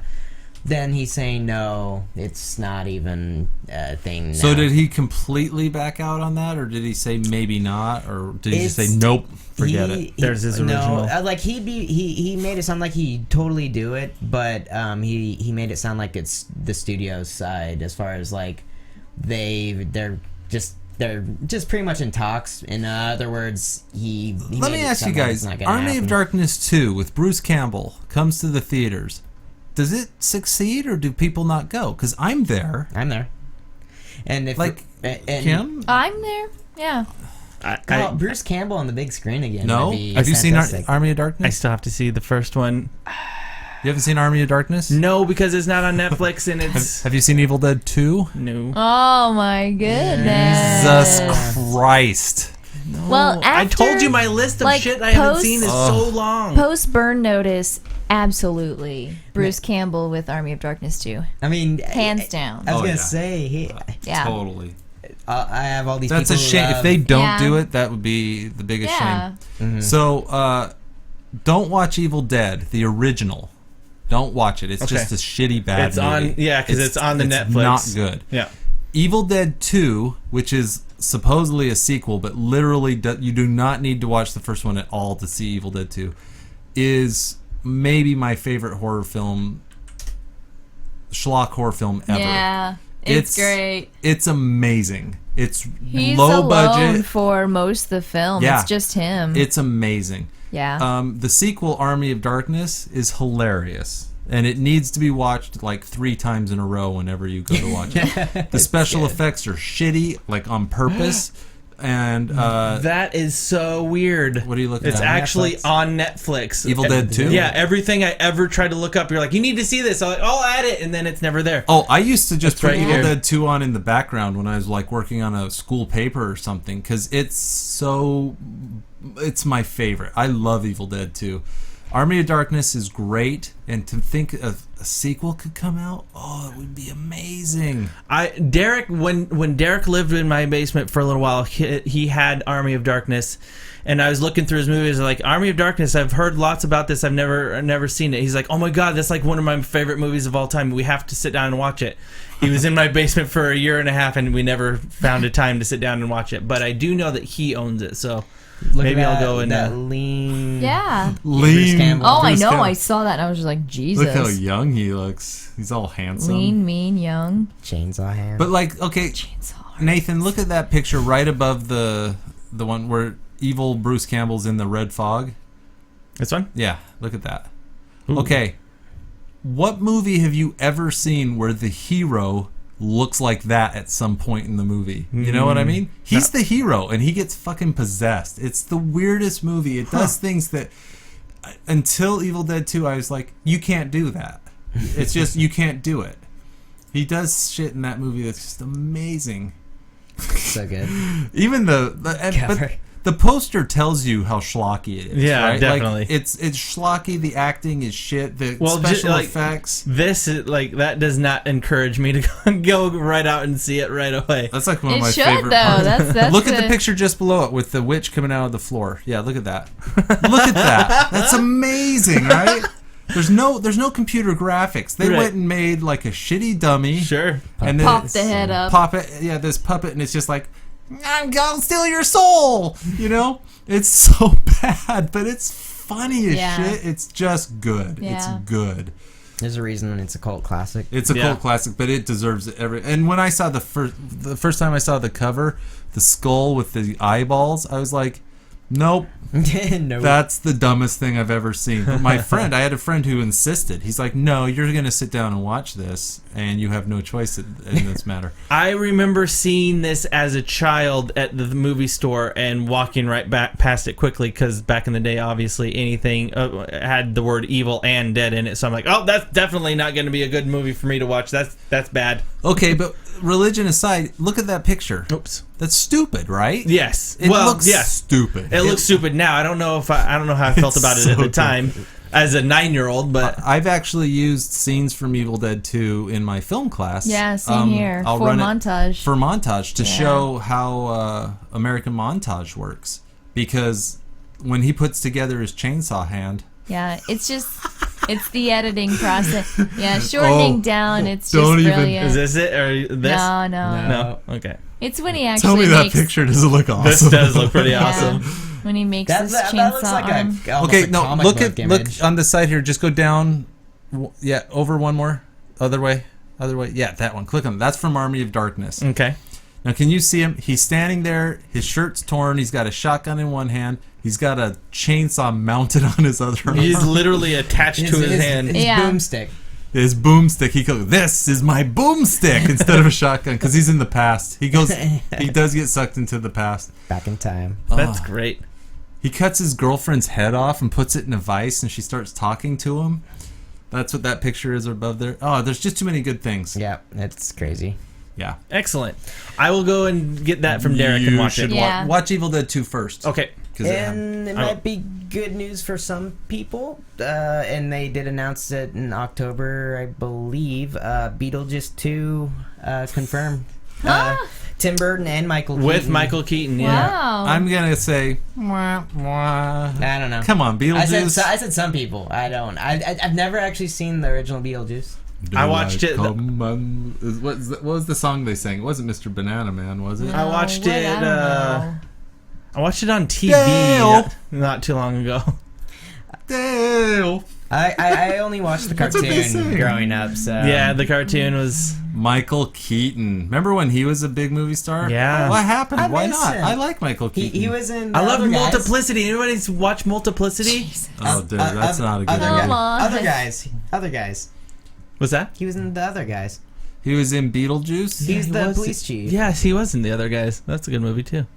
then he's saying no, it's not even a thing now. So did he completely back out on that, or did he say maybe not, or did he just say nope, forget it? There's his original. No, like he made it sound like he'd totally do it, but he made it sound like it's the studio's side, as far as like they're just pretty much in talks. In other words, he Let me ask you guys, Army of Darkness 2 with Bruce Campbell comes to the theaters. Does it succeed, or do people not go? Because I'm there. I'm there. And if Kim? I'm there. Yeah. Bruce Campbell on the big screen again. No. Would be Have you seen fantastic. Army of I Darkness? still have to see the first one. You haven't seen Army of Darkness? No, because it's not on Netflix, and it's Have you seen Evil Dead 2? no. Oh my goodness. Jesus Christ. Well, I after, told you my list of like, shit I haven't post- seen is so long. Post Burn Notice, absolutely. Bruce Campbell with Army of Darkness 2. I mean, Hands down. I was Oh, gonna yeah. say, Yeah. Totally. I have all these. That's a people who shame. If love- they don't Yeah. do it, that would be the biggest Yeah. shame. So, don't watch Evil Dead, the original. Don't watch it. It's Okay. just a shitty bad It's movie. on, yeah, because it's on the Netflix. Not good. Yeah. Evil Dead 2, which is supposedly a sequel, but literally you do not need to watch the first one at all to see Evil Dead 2, is maybe my favorite horror film, schlock horror film ever. Yeah. It's great. It's amazing. It's He's low alone budget. for most of the film. Yeah. It's just him. It's amazing. Yeah. The sequel, Army of Darkness, is hilarious. And it needs to be watched like 3 times in a row whenever you go to watch it. The special effects are shitty, like on purpose. And That is so weird. What are you looking It's at? actually Netflix? on Netflix. Evil Dead 2? Yeah, everything I ever tried to look up, you're like, you need to see this. I'm like, I'll add it, and then it's never there. Oh, I used to just It's put right Evil here. Dead 2 on in the background when I was like working on a school paper or something, because it's my favorite. I love Evil Dead 2. Army of Darkness is great, and to think of a sequel could come out, oh, it would be amazing. Derek, when Derek lived in my basement for a little while, he had Army of Darkness, and I was looking through his movies, like, Army of Darkness, I've heard lots about this, I've never seen it. He's like, oh my god, that's like one of my favorite movies of all time, we have to sit down and watch it. He was in my basement for a year and a half, and we never found a time to sit down and watch it, but I do know that he owns it, so maybe I'll go and that lean. yeah. Bruce Campbell. Oh, I Bruce know. Campbell. I saw that and I was just like, Jesus. Look how young he looks. He's all handsome. Lean, mean, young. Chainsaw hand. But like, okay, Chainsaw. Nathan, look at that picture right above the one where evil Bruce Campbell's in the red fog. this one? Yeah, look at that. Ooh. Okay, what movie have you ever seen where the hero looks like that at some point in the movie? You know what I mean? He's the hero, and he gets fucking possessed. It's the weirdest movie. It does things that, until Evil Dead 2, I was like, you can't do that. It's just, you can't do it. He does shit in that movie that's just amazing. so good. Even Cover. but the poster tells you how schlocky it is. Yeah, right? definitely. Like, it's schlocky. The acting is shit. The Well, special like, effects. This is like, that does not encourage me to go right out and see it right away. That's like one of It my should, favorite though. parts. That's Look at the picture just below it with the witch coming out of the floor. Yeah, look at that. Look at that. That's amazing, right? There's no computer graphics. They Right. went and made like a shitty dummy. Sure. And then Pop the head up. Pop it. Yeah, this puppet, and it's just like, I'll steal your soul. You know, it's so bad, but it's funny as Yeah. shit. It's just good. Yeah. It's good. There's a reason it's a cult classic. It's a Yeah. cult classic, but it deserves it And when I saw the first time I saw the cover, the skull with the eyeballs, I was like, Nope. No. That's the dumbest thing I've ever seen. But I had a friend who insisted. He's like, no, you're going to sit down and watch this, and you have no choice in this matter. I remember seeing this as a child at the movie store and walking right back past it quickly because back in the day, obviously, anything had the word evil and dead in it. So I'm like, oh, that's definitely not going to be a good movie for me to watch. That's bad. Okay, but religion aside, look at that picture. Oops. That's stupid, right? Yes. It looks stupid. It looks stupid now. I don't know how I felt about it at the time as a 9-year-old, but I've actually used scenes from Evil Dead 2 in my film class. Yeah, same here. I'll for run montage. For montage to show how American montage works. Because when he puts together his chainsaw hand. Yeah, it's the editing process. Yeah, shortening down, it's just don't even- brilliant. is this it or this? No. Okay. It's when he actually Tell me that makes, picture doesn't look awesome. This does look pretty Yeah. awesome. when he makes That this looks chainsaw like arm. almost a comic book image. Look on the side here. Just go down. Yeah, over one more. Other way. Yeah, that one. Click on it. That's from Army of Darkness. Okay. Now, can you see him? He's standing there. His shirt's torn. He's got a shotgun in one hand. He's got a chainsaw mounted on his other arm. He's literally attached to his hand. His Yeah. boomstick. His boomstick. He goes, "This is my boomstick," instead of a shotgun, because he's in the past. He does get sucked into the past. Back in time. That's great. He cuts his girlfriend's head off and puts it in a vice, and she starts talking to him. That's what that picture is above there. Oh, there's just too many good things. Yeah, it's crazy. Yeah. Excellent. I will go and get that from Derek and watch it. Yeah. Watch Evil Dead 2 first. Okay. And it might be good news for some people. And they did announce it in October, I believe. Beetlejuice 2 confirmed. Tim Burton and Michael Keaton. With Michael Keaton, yeah. Wow. I'm going to say, wah, wah. I don't know. Come on, Beetlejuice. I said some people. I don't. I've never actually seen the original Beetlejuice. I watched it. What was the song they sang? It wasn't Mr. Banana Man, was it? I watched it. I don't know. I watched it on TV Dale. not too long ago. Dale. I only watched the That's what they cartoon say. growing up. So Yeah, the cartoon was. Michael Keaton. Remember when he was a big movie star? Yeah. What happened? I Why miss not? him. I like Michael Keaton. he was in. I love Other Guys. Multiplicity. Anybody's watch Multiplicity? Oh, dude, that's not a good other, movie. Come on. Other guys. What's that? He was in the Other Guys. He was in Beetlejuice. He's he the was. police chief. Yes, he was in The Other Guys. That's a good movie too.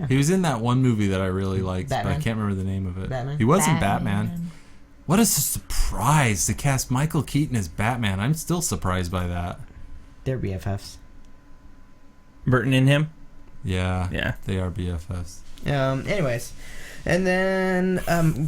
He was in that one movie that I really liked, but I Batman? can't remember the name of it. Batman? He was in Batman. What a surprise to cast Michael Keaton as Batman. I'm still surprised by that. They're BFFs. Burton and him. Yeah. Yeah. They are BFFs. Anyways. And then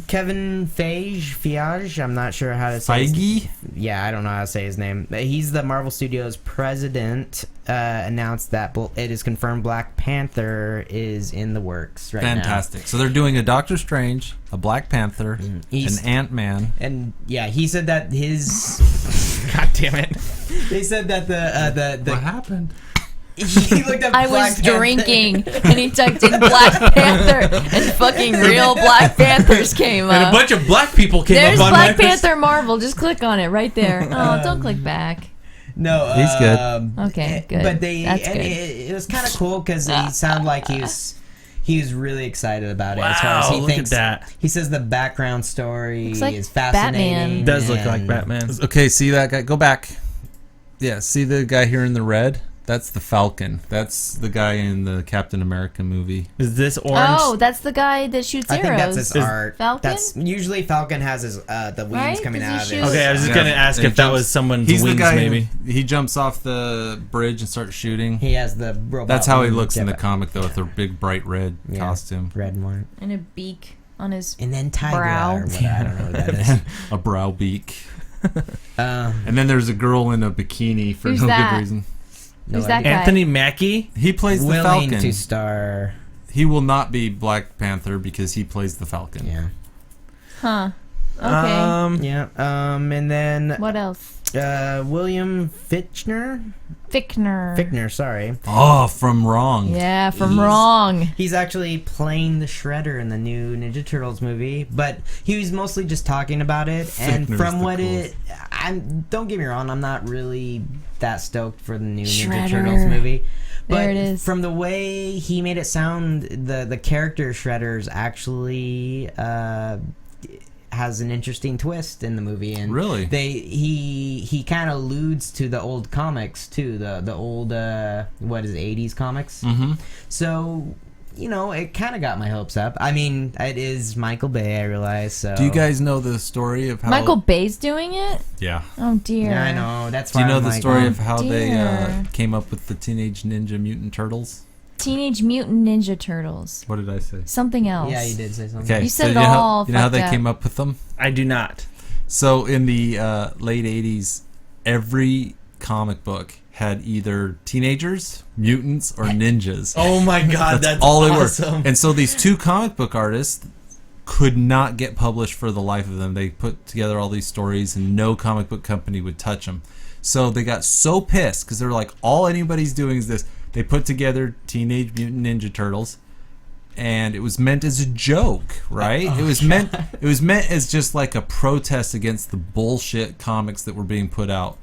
Kevin Feige, I'm not sure how to say Feige? Yeah, I don't know how to say his name. He's the Marvel Studios president. Announced that it is confirmed Black Panther is in the works right Fantastic. So they're doing a Doctor Strange, a Black Panther, an Ant-Man. now. And yeah, he said that his. God damn it! They said that the What happened? he looked up I Black was Panther. drinking, and he typed in Black Panther, and fucking real Black Panthers came And a up. bunch of black people came There's up on Black my Panther Marvel. Just click on it right there. Oh, don't click back. No, He's good. Okay, good. But That's good. It was kind of cool because he sounded like he was really excited about it. As far as Wow, he look thinks, at that. he says the background story Looks like is fascinating. Batman. Does look like and- Batman. Okay, see that guy? Go back. Yeah, see the guy here in the red? That's the Falcon. That's the guy in the Captain America movie. Is this orange? Oh, that's the guy that shoots I arrows. think that's his art. Falcon? That's usually Falcon has his the wings Right? coming Does he out of shoot- it. Okay, I was just Yeah. gonna ask And if he that jumps- was someone's He's wings, the guy maybe. he jumps off the bridge and starts shooting. He has the robot. That's how he wing looks in the jet- comic, though, with a big bright red Yeah, costume. red and white, And a beak on his. and then tiger. Brow. Or what, I don't know what that is. A brow beak. Um, And then there's a girl in a bikini for Who's no that? good reason. no Who's that idea. guy? Anthony Mackie. He plays the Willing Falcon. to star. He will not be Black Panther because he plays the Falcon. Yeah. Huh. Okay. Yeah. And then What else? William Fichtner. Fichtner, sorry. Oh, from Wrong. Yeah, from He's- Wrong. He's actually playing the Shredder in the new Ninja Turtles movie, but he was mostly just talking about it. And Fichtner's from the what coolest. don't get me wrong, I'm not really that stoked for the new Ninja Shredder. Turtles movie. But There it is. from the way he made it sound, the character Shredder's actually has an interesting twist in the movie, and Really? he kind of alludes to the old comics too, the old 80s comics. Mm-hmm. So it kind of got my hopes up. I mean, it is Michael Bay, I realize. So Do you guys know the story of how Michael Bay's doing it? Yeah. Oh dear. Yeah, I know. That's Do why you know I'm the like, story oh, of how they dear. came up with the Teenage Ninja Mutant Turtles? Teenage Mutant Ninja Turtles. What did I say? Something else. Yeah, you did say something. Okay, You said it know how, all you know how they fucked came up. up with them? I do not. So in the late 80s, every comic book had either teenagers, mutants, or ninjas. Oh my god, that's all they awesome. were. And so these two comic book artists could not get published for the life of them. They put together all these stories and no comic book company would touch them. So they got so pissed because they're like, all anybody's doing is this. They put together Teenage Mutant Ninja Turtles, and it was meant as a joke, right? It was meant as just like a protest against the bullshit comics that were being put out.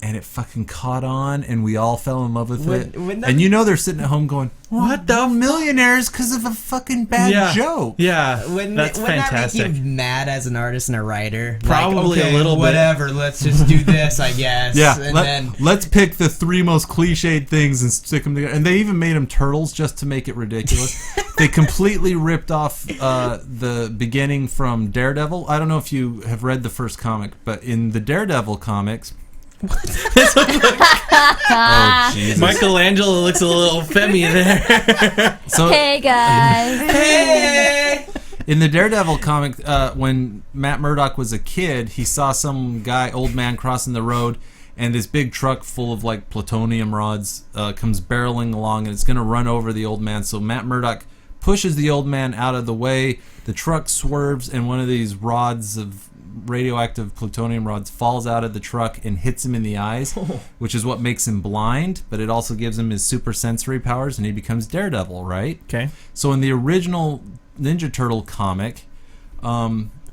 And it fucking caught on, and we all fell in love with it. And they're sitting at home going, "What the millionaires because of a fucking bad joke?" Yeah, Wouldn't that's that fantastic. make you mad as an artist and a writer? Probably like, okay, a little bit. whatever, let's just do this, I guess. Yeah, and let's pick the three most cliched things and stick them together. And they even made them turtles just to make it ridiculous. They completely ripped off the beginning from Daredevil. I don't know if you have read the first comic, but in the Daredevil comics... Oh, Jesus. Michelangelo looks a little femmy there. So, Hey guys. Hey! in the Daredevil comic, when Matt Murdock was a kid, he saw some old man crossing the road, and this big truck full of like plutonium rods comes barreling along, and it's going to run over the old man. So Matt Murdock pushes the old man out of the way. The truck swerves, and one of these rods of radioactive plutonium rods falls out of the truck and hits him in the eyes, which is what makes him blind, but it also gives him his super sensory powers, and he becomes Daredevil, right? Okay. So in the original Ninja Turtle comic,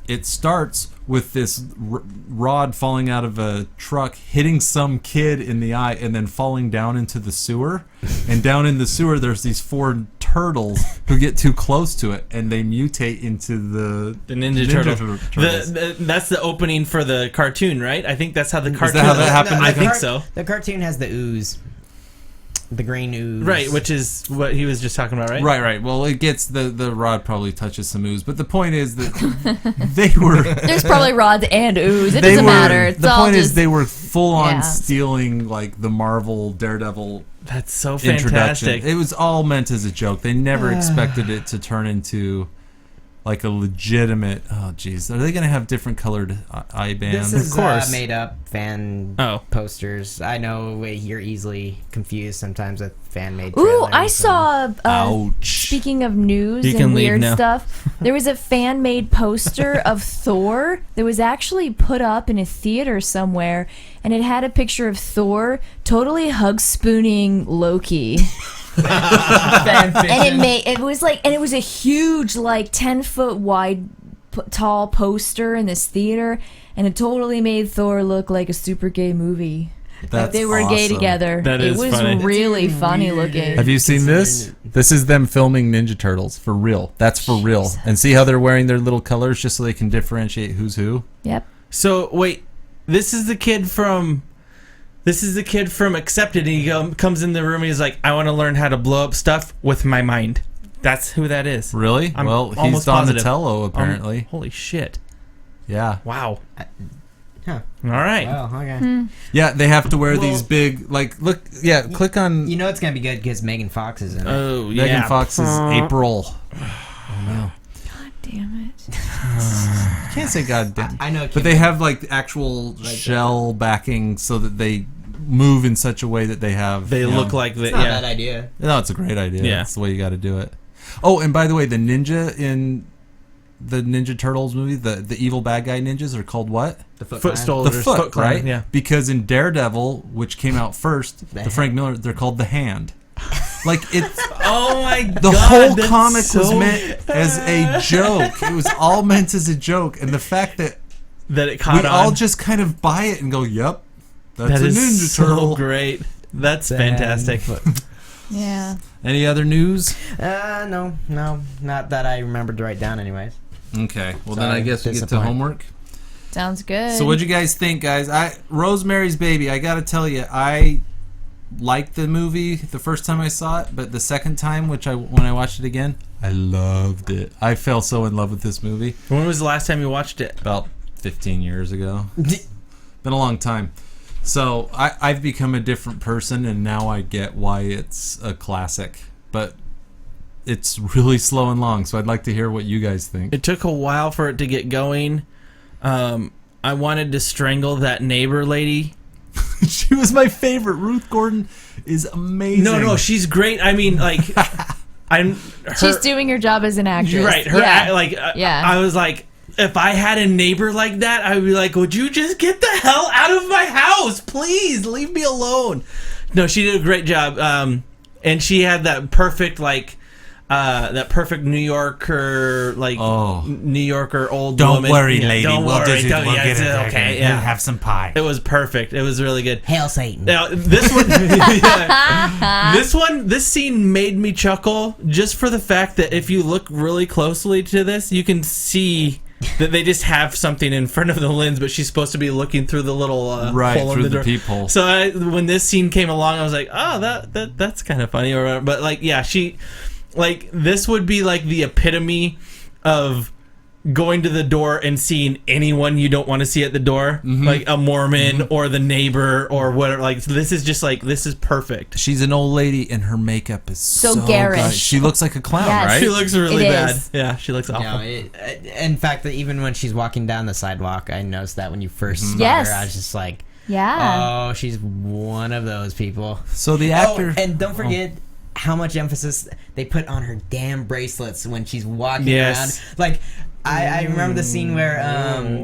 it starts with this rod falling out of a truck, hitting some kid in the eye, and then falling down into the sewer. And down in the sewer, there's these four turtles who get too close to it, and they mutate into the Ninja Turtles. That's the opening for the cartoon, right? I think that's how the cartoon. that how that happened? I think so. The cartoon has the ooze. The green ooze. Right, which is what he was just talking about, right? Right. Well, it gets the rod probably touches some ooze, but the point is that they were. There's probably rods and ooze. It They doesn't were- matter. It's the all point just, is they were full on Yeah. stealing like the Marvel Daredevil That's so introduction. fantastic. It was all meant as a joke. They never expected it to turn into like a legitimate. Oh, jeez, are they going to have different colored eye bands? This is Of course. made up fan posters. I know you're easily confused sometimes with fan made. Ooh, I saw. Ouch. Speaking of news You can and leave weird now. stuff, there was a fan made poster of Thor that was actually put up in a theater somewhere, and it had a picture of Thor totally hug spooning Loki. And it was a huge, like 10-foot wide tall poster in this theater, and it totally made Thor look like a super gay movie. Like they were gay awesome. together. That it is was funny. really funny looking. Have you seen this? This is them filming Ninja Turtles for real. That's for real. And see how they're wearing their little colors just so they can differentiate who's who? Yep. So wait, this is the kid from Accepted, and he comes in the room and he's like, "I want to learn how to blow up stuff with my mind." That's who that is. Really? I'm Well, he's almost positive. Donatello apparently. Holy shit! Yeah. Wow. Huh. All right. Well, okay. Yeah, they have to wear these big click on You know it's gonna be good because Megan Fox is in it. Oh Megan yeah. Fox's April. God damn it. You can't say God damn. I know, But they have like actual shell backing so that they move in such a way that they have. They you know- look like the It's not a yeah. bad idea. No, it's a great idea. Yeah. That's the way you got to do it. Oh, and by the way, the ninja in the Ninja Turtles movie, the evil bad guy ninjas are called what? The Foot Foot Clan. Soldiers. The Foot, Clan, right? Yeah. Because in Daredevil, which came out first, the Frank Miller, they're called the Hand. Like it's Oh my god. the whole that's comic was so meant as a joke. It was all meant as a joke, and the fact that that it caught we on. all just kind of buy it and go, "Yep, that's That a is Ninja so Turtle." great. That's fantastic. Yeah. Any other news? No, not that I remembered to write down. Anyways, Okay, well then Sorry, I guess we get to disappoint. homework. Sounds good. So what'd you guys think, guys? Rosemary's Baby, I gotta tell you, I liked the movie the first time I saw it, but the second time, when I watched it again, I loved it. I fell so in love with this movie. When was the last time you watched it? About 15 years ago. Been a long time. So I've become a different person, and now I get why it's a classic. But it's really slow and long, so I'd like to hear what you guys think. It took a while for it to get going. I wanted to strangle that neighbor lady. She was my favorite. Ruth Gordon is amazing. No, she's great. I mean, like, She's doing her job as an actress. right. Yeah. I was like, if I had a neighbor like that, I would be like, would you just get the hell out of my house, please? Leave me alone. No, she did a great job. And she had that perfect New Yorker, New Yorker old Don't woman. worry, Yeah, lady. Don't We'll worry. get it there. Okay, yeah. We'll have some pie. It was perfect. It was really good. Hail Satan. Now this one, this scene made me chuckle just for the fact that if you look really closely to this, you can see that they just have something in front of the lens, but she's supposed to be looking through the little hole in through the door. the peephole. So when this scene came along, I was like, oh, that's kind of funny, or whatever. But like, yeah, this would be like the epitome of going to the door and seeing anyone you don't want to see at the door, like a Mormon or the neighbor or whatever. Like, this is just like, this is perfect. She's an old lady, and her makeup is so garish. good. She looks like a clown, Yes. right? She looks really It bad. is. Yeah, she looks awful. No, in fact, that even when she's walking down the sidewalk, I noticed that when you first saw Yes. her, I was just like, Yeah. oh, she's one of those people. So the actor... Oh, and don't forget how much emphasis they put on her damn bracelets when she's walking Yes. around. Like, I remember the scene where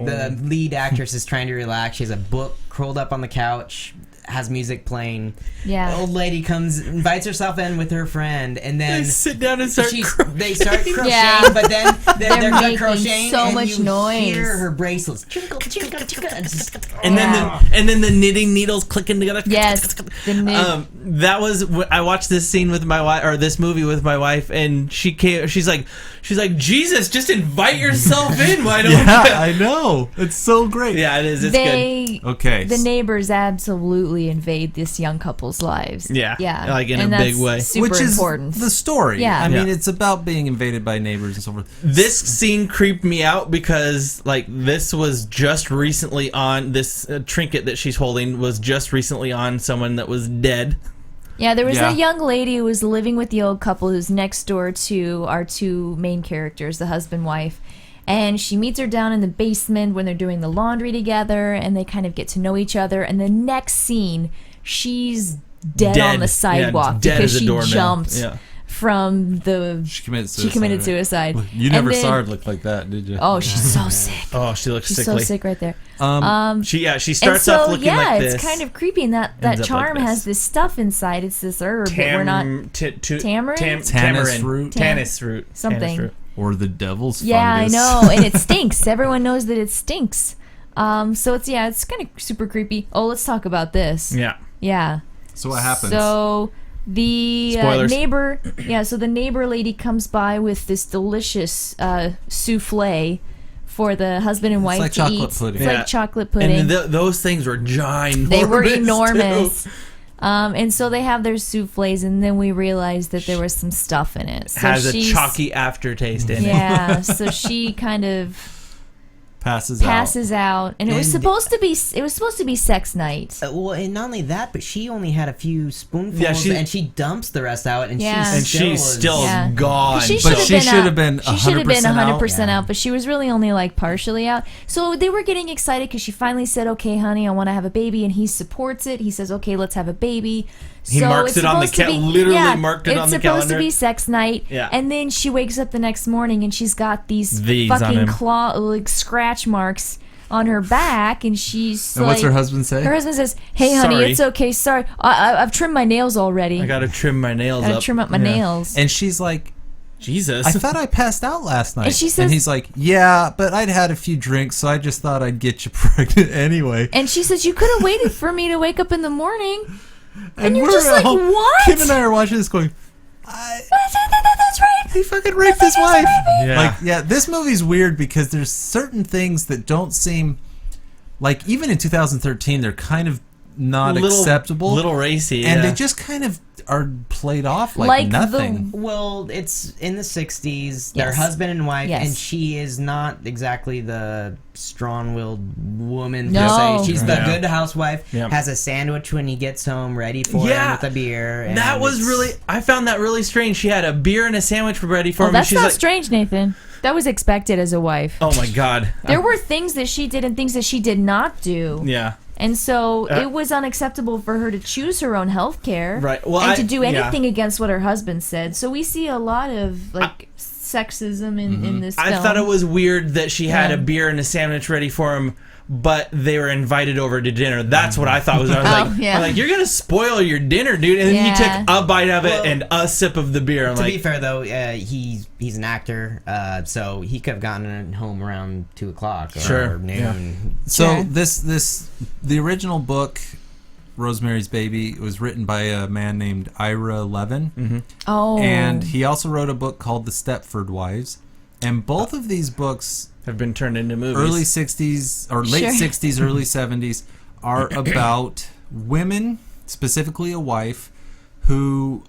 the lead actress is trying to relax. She has a book curled up on the couch, has music playing. Yeah. The old lady comes, invites herself in with her friend, and then They sit down and start crocheting. they start crocheting, Yeah. but then they're making crocheting so and much you noise. hear her bracelets. Chinkle, chinkle, chinkle, and just- And then the knitting needles clicking together. Yes. That was I watched this scene with my wife, or this movie with my wife, and she's like Jesus, just invite yourself in. Why don't Yeah, you? I know. It's so great. Yeah, it is. It's They Okay. the neighbors absolutely invade this young couple's lives. Yeah. Yeah. Like in And a big that's way. Super Which is important. the story. Yeah. I mean, Yeah. it's about being invaded by neighbors and so forth. This scene creeped me out because like this was just recently on this trinket that she's holding was just recently on someone that was dead. Yeah, there was Yeah. a young lady who was living with the old couple who's next door to our two main characters, the husband wife. And she meets her down in the basement when they're doing the laundry together, and they kind of get to know each other. And the next scene, she's dead on the sidewalk dead because as a she doornail. jumped Yeah. from the. She committed She suicide. committed right? suicide. You And never then- saw her look like that, did you? Oh, she's so sick. Oh, she looks She's sickly. so sick right there. She And starts so, off looking yeah, like this. it's kind of creepy. And that Ends up charm like this. has this stuff inside. It's this herb that we're not. Tamarind? Tannis root? Tannis root. Something. Tannis root. Or the devil's Yeah, fungus. I know, and it stinks. Everyone knows that it stinks. So it's kind of super creepy. Oh, let's talk about this. Yeah. Yeah. So what happens? So the Spoilers. neighbor, so the neighbor lady comes by with this delicious souffle for the husband and wife like to chocolate eat. pudding. It's Yeah. like chocolate pudding. And those things were ginormous. They were too. enormous. And so they have their souffles, and then we realized that there was some stuff in it. So Has a she's- chalky aftertaste in it. Yeah, so she kind of passes out, and it was And- supposed to be sex night. Well, and not only that, but she only had a few spoonfuls, Yeah, and she dumps the rest out, and Yeah. And she's still Yeah. gone. She But should she have should have been She should have been 100% 100% out. out, but she was really only like partially out. So they were getting excited because she finally said, "Okay, honey, I want to have a baby," and he supports it. He says, "Okay, let's have a baby." He So marks it's it on the supposed to be- literally yeah, marked it on the It's supposed calendar. to be sex night. Yeah. And then she wakes up the next morning and she's got these These on fucking him. claw, like scratch marks on her back, and she's And like, what's her husband say? Her husband says, "Hey, honey, Sorry. it's okay. Sorry, I've trimmed my nails already. I gotta trim my nails Gotta up. trim up my nails." And she's like, Jesus. I thought I passed out last night. And she says- he's like, yeah, but I'd had a few drinks, so I just thought I'd get you pregnant anyway. And she says, "You could have waited for me to wake up in the morning." And you're we're just at like, home. "What?" Kim and I are watching this going, That's right. he fucking raped his wife. Yeah. Like, yeah, this movie's weird because there's certain things that don't seem like, even in 2013, they're kind of not acceptable, Little racy. and yeah. they just kind of are played off like, Like nothing. Well, it's in the 60s. They're Yes. husband and wife, Yes. and she is not exactly the strong-willed woman No. per se. She's the Yeah. good housewife, Yeah. has a sandwich when he gets home ready for Yeah. him with a beer. And That was it's- really. I found that really strange. She had a beer and a sandwich ready for Oh, him. that's and she's not like, strange, Nathan. That was expected as a wife. oh my god. There were things that she did and things that she did not do. Yeah. And so it was unacceptable for her to choose her own health care. Right. Well, and I- to do yeah. anything against what her husband said. So we see a lot of like sexism in this film. I thought it was weird that she had Yeah. a beer and a sandwich ready for him, but they were invited over to dinner. That's what I thought was. I was yeah. I'm like, you're gonna spoil your dinner, dude. And then you Yeah. took a bite of it Well, and a sip of the beer. I'm To like, be fair, though, he's an actor, so he could have gotten home around 2 o'clock or Sure, noon. So Sure. the original book, Rosemary's Baby, was written by a man named Ira Levin, Oh. and he also wrote a book called The Stepford Wives. And both of these books, have been turned into movies. early 60s or late Sure. 60s, early 70s, are about women, specifically a wife, who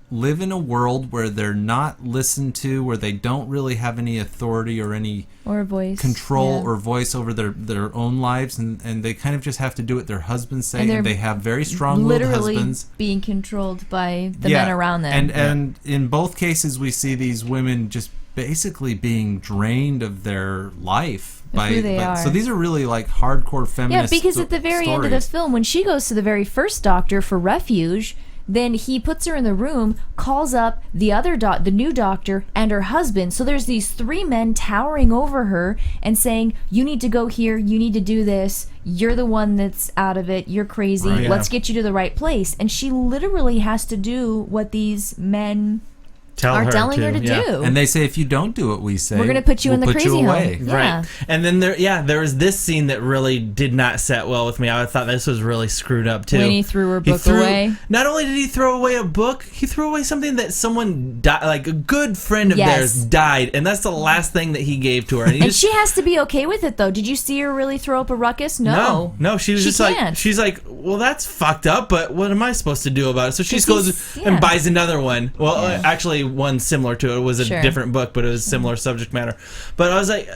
live in a world where they're not listened to, where they don't really have any authority or any or a voice. control Yeah. or voice over their own lives, and they kind of just have to do what their husbands say, And and, they're they have very strong-willed literally husbands. being controlled by the men around them. And in both cases, we see these women just basically being drained of their life by who they are. So these are really like hardcore yeah, feminist. because at the very end of the film, when she goes to the very first doctor for refuge, then he puts her in the room, calls up the other the new doctor and her husband. So there's these three men towering over her and saying, "You need to go here. You need to do this. You're the one that's out of it. You're crazy. Right. Let's get you to the right place." And she literally has to do what these men are telling her to do. And they say, if you don't do what we say, We're gonna put you in the we'll crazy home. away. Yeah. Right. And then there was this scene that really did not set well with me. I thought this was really screwed up too. When he threw her book away. Not only did he throw away a book, he threw away something that someone died, like a good friend of Yes. theirs died, and that's the last thing that he gave to her. And, he And just, she has to be okay with it, though. Did you see her really throw up a ruckus? No. no, she was She just like, can't. she's like, well, that's fucked up, but what am I supposed to do about it? So she just 'Cause goes he's- yeah. and buys another one. Well, actually, one similar to it. It was a Sure. different book, but it was similar subject matter. But I was like,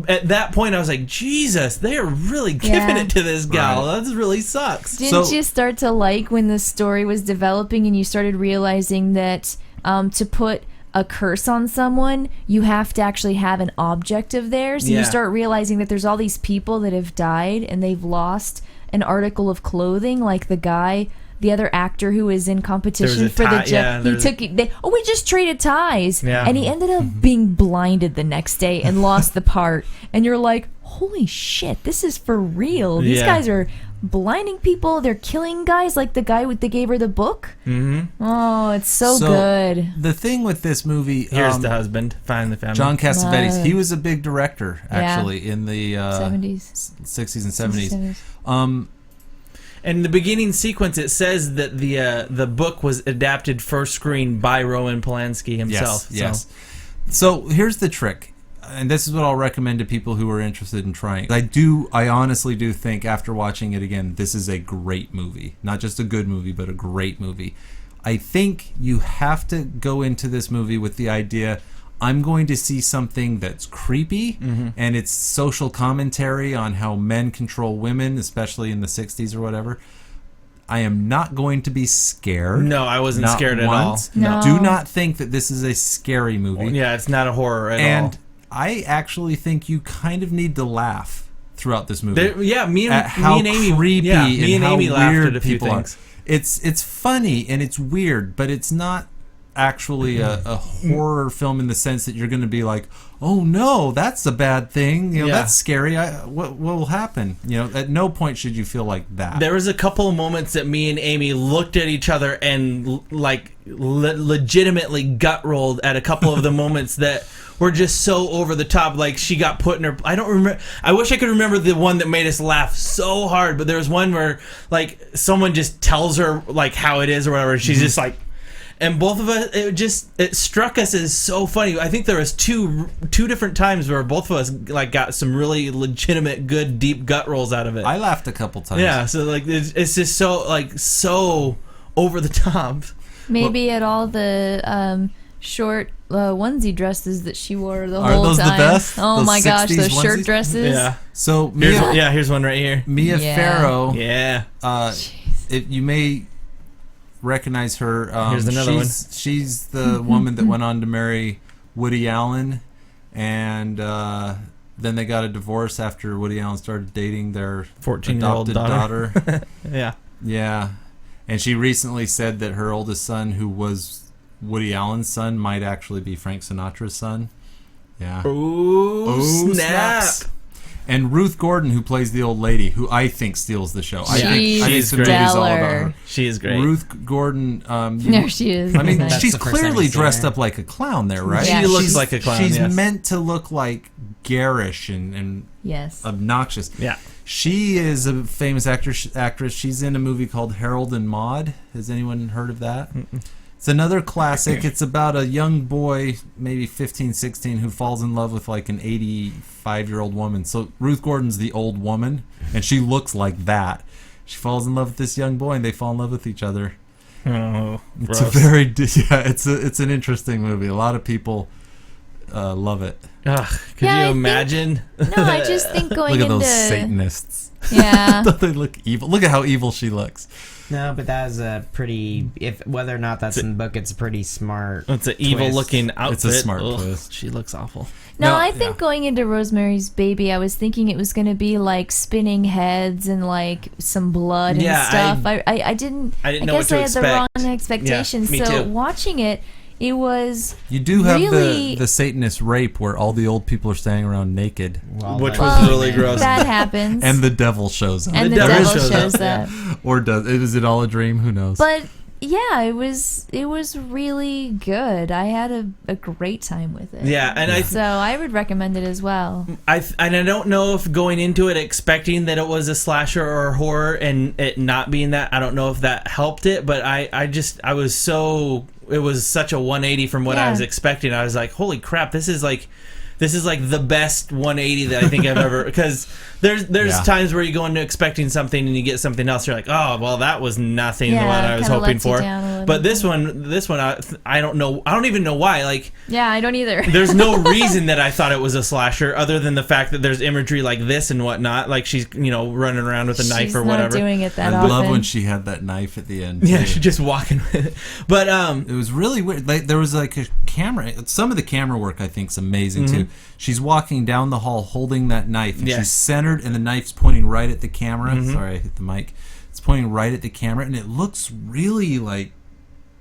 at that point, I was like, Jesus, they are really giving Yeah. it to this gal. Right. That really sucks. Didn't So- you start to like when the story was developing and you started realizing that to put a curse on someone, you have to actually have an object of theirs? And Yeah. you start realizing that there's all these people that have died and they've lost an article of clothing, like the other actor who was in competition a for tie- the yeah, he there's took we just traded ties, Yeah. and he ended up being blinded the next day and lost the part, and you're like, holy shit, this is for real. These Yeah. guys are blinding people, they're killing guys, like the guy that gave her the book. Oh, it's so good. The thing with this movie, Here's the husband. Find the family. John Cassavetes. Love. He was a big director, actually, in the 70s 60s and 70s. 70s. In the beginning sequence, it says that the book was adapted for screen by Roman Polanski himself. Yes. So here's the trick, and this is what I'll recommend to people who are interested in trying. I honestly do think after watching it again, this is a great movie. Not just a good movie, but a great movie. I think you have to go into this movie with the idea, I'm going to see something that's creepy, and it's social commentary on how men control women, especially in the 60s or whatever. I am not going to be scared. No, I wasn't Not scared at once. all. No. Do not think that this is a scary movie. Yeah, it's not a horror at And all. I actually think you kind of need to laugh throughout this movie. Me at how and Amy, creepy yeah, me and how Amy laughed weird at a few people things. are. it's funny and it's weird, but it's not actually a horror film in the sense that you're going to be like, oh no, that's a bad thing. You know, that's scary. What will happen? You know, at no point should you feel like that. There was a couple of moments that me and Amy looked at each other and like legitimately gut rolled at a couple of the moments that were just so over the top. Like she got put in her. I don't remember. I wish I could remember the one that made us laugh so hard. But there was one where like someone just tells her like how it is or whatever. And she's just like. And both of us, it struck us as so funny. I think there was two different times where both of us like got some really legitimate, good, deep gut rolls out of it. I laughed a couple times. Yeah, so like it's just so over the top. Maybe at all the short onesie dresses that she wore the Are whole those time. the best? Oh Those my gosh, 60s those shirt onesies? dresses. Yeah. So Here's one right here. Mia Yeah. Farrow. Yeah. You may recognize her. Here's another one. She's the woman that went on to marry Woody Allen, and then they got a divorce after Woody Allen started dating their 14-year-old adopted daughter. Yeah. Yeah, and she recently said that her oldest son, who was Woody Allen's son, might actually be Frank Sinatra's son. Yeah. Ooh, snap. snaps. And Ruth Gordon, who plays the old lady, who I think steals the show. I think She's the movie's all about her. She is great. Ruth Gordon. There she is. I mean, That's she's the first time clearly you see dressed her. up like a clown there, right? Yeah, she looks She's- like a clown. She's yes. meant to look like garish and Yes. obnoxious. Yeah. She is a famous actress. She's in a movie called Harold and Maude. Has anyone heard of that? It's another classic. It's about a young boy, maybe 15, 16, who falls in love with like an 85-year-old woman. So Ruth Gordon's the old woman, and she looks like that. She falls in love with this young boy, and they fall in love with each other. Oh, It's a very it's an interesting movie. A lot of people love it. Ugh, could Yeah, I you think- imagine? No, I just think going Look at into those Satanists. yeah. They look evil. Look at how evil she looks. No, but that is a pretty. If whether or not that's in the book, it's a pretty smart. It's an evil-looking outfit. It's a smart Ugh, twist. She looks awful. No, No, I think going into Rosemary's Baby, I was thinking it was going to be like spinning heads and like some blood and Yeah, stuff. I didn't. I didn't know guess what to I had the wrong expect. expectations. Yeah, me so too. watching it, it was You do have really the Satanist rape where all the old people are standing around naked, Which that- was really gross. that happens, and the devil shows up. and the devil devil shows shows up, up. Or is it all a dream? Who knows? But yeah, it was really good. I had a great time with it. Yeah, and so I would recommend it as well. I don't know if going into it expecting that it was a slasher or horror and it not being that, I don't know if that helped it, but it was such a 180 from what I was expecting. I was like, holy crap, this is like the best 180 that I think I've ever, because there's times where you go into expecting something and you get something else. You're like, oh, well, that was nothing what I was kinda hoping lets you for. down a little But bit. this one, I don't know. I don't even know why. Like, Yeah, I don't either. there's no reason that I thought it was a slasher other than the fact that there's imagery like this and whatnot. Like she's, running around with a knife She's or whatever. not doing it that I often. love when she had that knife at the end. Yeah, too. she's just walking with it. But It was really weird. Like, there was like a camera. Some of the camera work I think is amazing too. She's walking down the hall holding that knife, and she's centered, and the knife's pointing right at the camera. Sorry, I hit the mic. It's pointing right at the camera, and it looks really like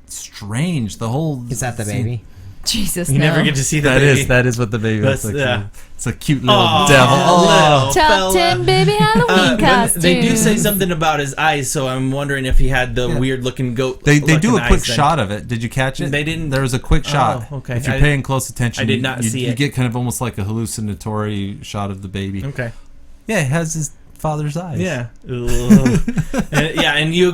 strange. The whole Is that the scene. baby? Jesus, you no. never get to see the That baby. is what the baby looks That's- like. yeah. It's a cute little Aw, devil. little Oh, Top fella. 10 baby Halloween costumes. They do say something about his eyes, so I'm wondering if he had the weird looking goat. They do looking a quick eyes then. shot of it. Did you catch it? They didn't- There was a quick shot. Oh, okay. If you're I- paying close attention, I did not see you it. get kind of almost like a hallucinatory shot of the baby. Okay. Yeah, it has his father's eyes. Yeah. And you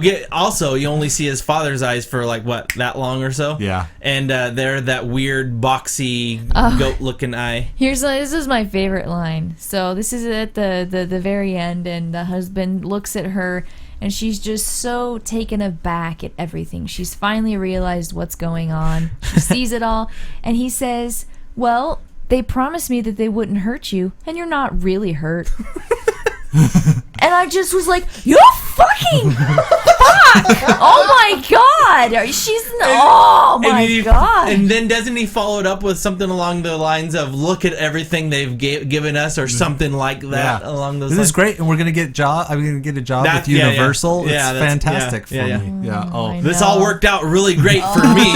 only see his father's eyes for like what, that long or so? Yeah. And they're that weird boxy goat looking eye. This is my favorite line. So this is at the very end, and the husband looks at her, and she's just so taken aback at everything. She's finally realized what's going on. She sees it all, and he says, "Well, they promised me that they wouldn't hurt you, and you're not really hurt." And I just was like, "You fucking fuck! Oh my God! Oh my God! And then doesn't he follow it up with something along the lines of "Look at everything they've given us" or something like that along those This lines? is great, and we're gonna get I'm gonna get a job with Universal. It's fantastic for me. I This know. all worked out really great for me.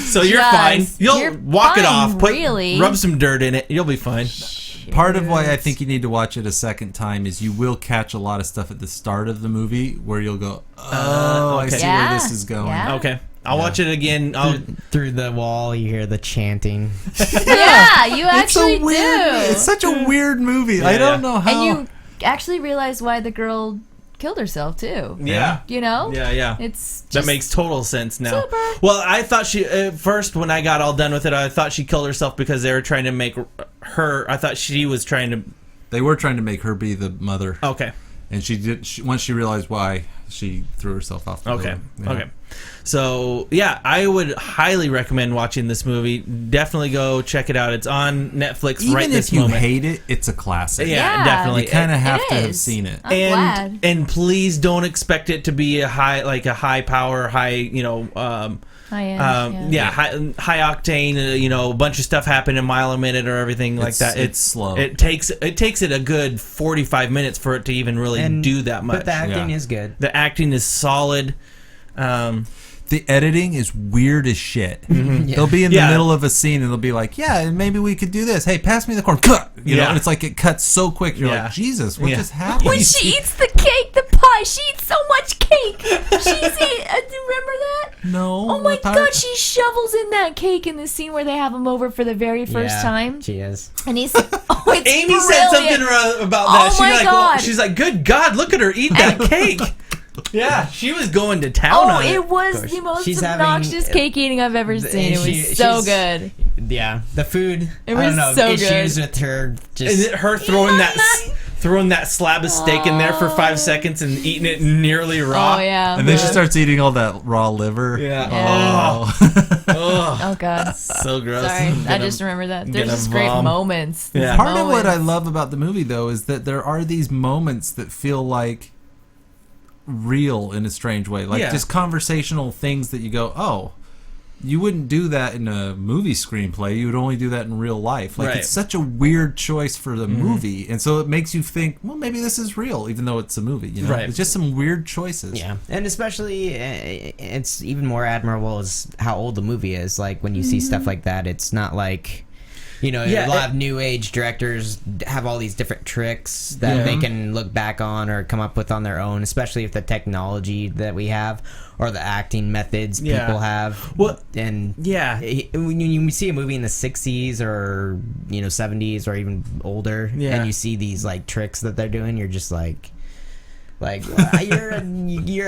So you're fine. You'll walk it off. Rub some dirt in it. You'll be fine. Part of why I think you need to watch it a second time is you will catch a lot of stuff at the start of the movie where you'll go, I see where this is going. Yeah. Okay. I'll watch it again. Through the wall, you hear the chanting. Yeah, you actually do. It's such a weird movie. I don't know how. And you actually realize why the girl killed herself too. Yeah. You know? Yeah. It's just That makes total sense now. Super. Well, I thought she at first when I got all done with it, I thought she killed herself because they were trying to make her. I thought she was trying to. They were trying to make her be the mother. Okay. And she did. Once she realized why, she threw herself off the Okay. building. Yeah. Okay. So yeah, I would highly recommend watching this movie. Definitely go check it out. It's on Netflix Even right this if you moment. hate it, it's a classic. Yeah, definitely. You kind of have it to have is. seen it. I'm glad. And please don't expect it to be a high power, high high octane, a bunch of stuff happening a mile a minute or everything like that. It's slow. It takes it a good 45 minutes for it to even really do that much. But the acting is good. The acting is solid. The editing is weird as shit. They'll be in the middle of a scene and they'll be like, "Yeah, maybe we could do this. Hey, pass me the corn." Cut. You know, and it's like it cuts so quick. You're like, "Jesus, what just happened?" When she eats the cake, the pie, she eats so much cake. She's remember that? No. Oh my God, she shovels in that cake in the scene where they have him over for the very first time. She is. And he's it's Amy said brilliant. something about that. Oh my God. She's like, "Good God, look at her eat that cake." Yeah, she was going to town on it. It was the most She's obnoxious cake eating I've ever seen. It was so good. Yeah, the food. It I was don't know, so issues good. with her. Just Is it her throwing that slab of steak in there for 5 seconds and eating it nearly raw? Oh yeah. And then she starts eating all that raw liver. Yeah. Yeah. Oh, Oh God. so gross. Sorry, I'm I gonna- just remember that. There's gonna just great vom. moments. Yeah. Part of what I love about the movie, though, is that there are these moments that feel like real in a strange way. Like just conversational things that you go, oh, you wouldn't do that in a movie screenplay. You would only do that in real life. Like, it's such a weird choice for the movie. And so it makes you think, well, maybe this is real, even though it's a movie. You know? Right. It's just some weird choices. Yeah, and especially it's even more admirable is how old the movie is. Like when you see stuff like that, it's not like a lot of new age directors have all these different tricks that they can look back on or come up with on their own, especially if the technology that we have or the acting methods people have. Well, and when you see a movie in the 60s or 70s or even older, and you see these like tricks that they're doing, you're just like you're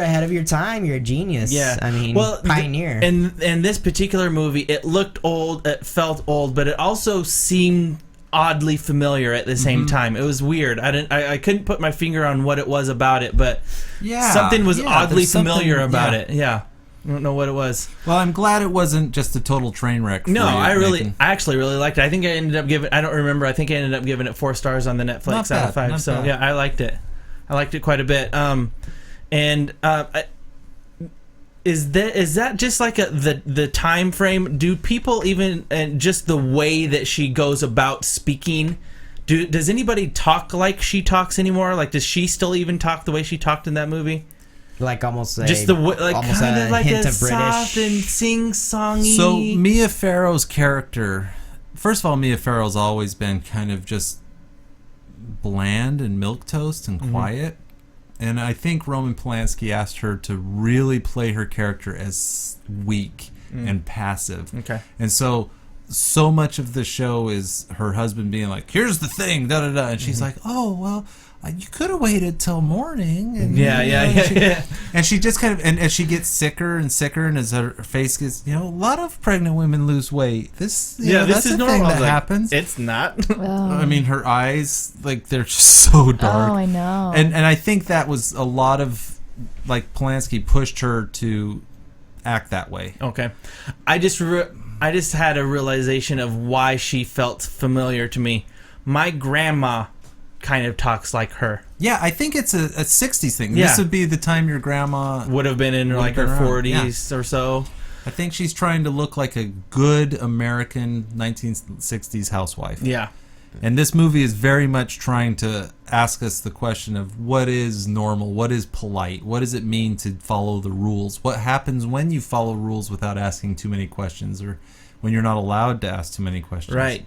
ahead of your time. You're a genius. Yeah, I mean, pioneer. And this particular movie, it looked old, it felt old, but it also seemed oddly familiar at the same time. It was weird. I couldn't put my finger on what it was about it, but something was oddly familiar about it. Yeah. I don't know what it was. Well, I'm glad it wasn't just a total train wreck. No, I actually really liked it. I think I ended up giving. I don't remember. I think I ended up giving it 4 stars on the Netflix out of 5. So yeah, I liked it. I liked it quite a bit. Is that just like the time frame? Do people even, and just the way that she goes about speaking? Does anybody talk like she talks anymore? Like, does she still even talk the way she talked in that movie? Like almost just the way, like kind of like hint a of British, soft and sing-songy. So Mia Farrow's character, first of all, Mia Farrow's always been kind of just bland and milquetoast and quiet, and I think Roman Polanski asked her to really play her character as weak and passive. Okay, and so much of the show is her husband being like, "Here's the thing," da da da, and she's like, "Oh well, you could have waited till morning." And and she just kind of and as she gets sicker and sicker, and as her face gets, a lot of pregnant women lose weight. This this is a normal. thing that happens. It's not. I mean, her eyes, like, they're just so dark. Oh, I know. And I think that was a lot of, like, Polanski pushed her to act that way. Okay, I just had a realization of why she felt familiar to me. My grandma kind of talks like her. Yeah, I think it's a 60s thing. Yeah. This would be the time your grandma Would have been in Would have like her been around, 40s or so. I think she's trying to look like a good American 1960s housewife. Yeah. And this movie is very much trying to ask us the question of what is normal, what is polite, what does it mean to follow the rules, what happens when you follow rules without asking too many questions, or when you're not allowed to ask too many questions. Right.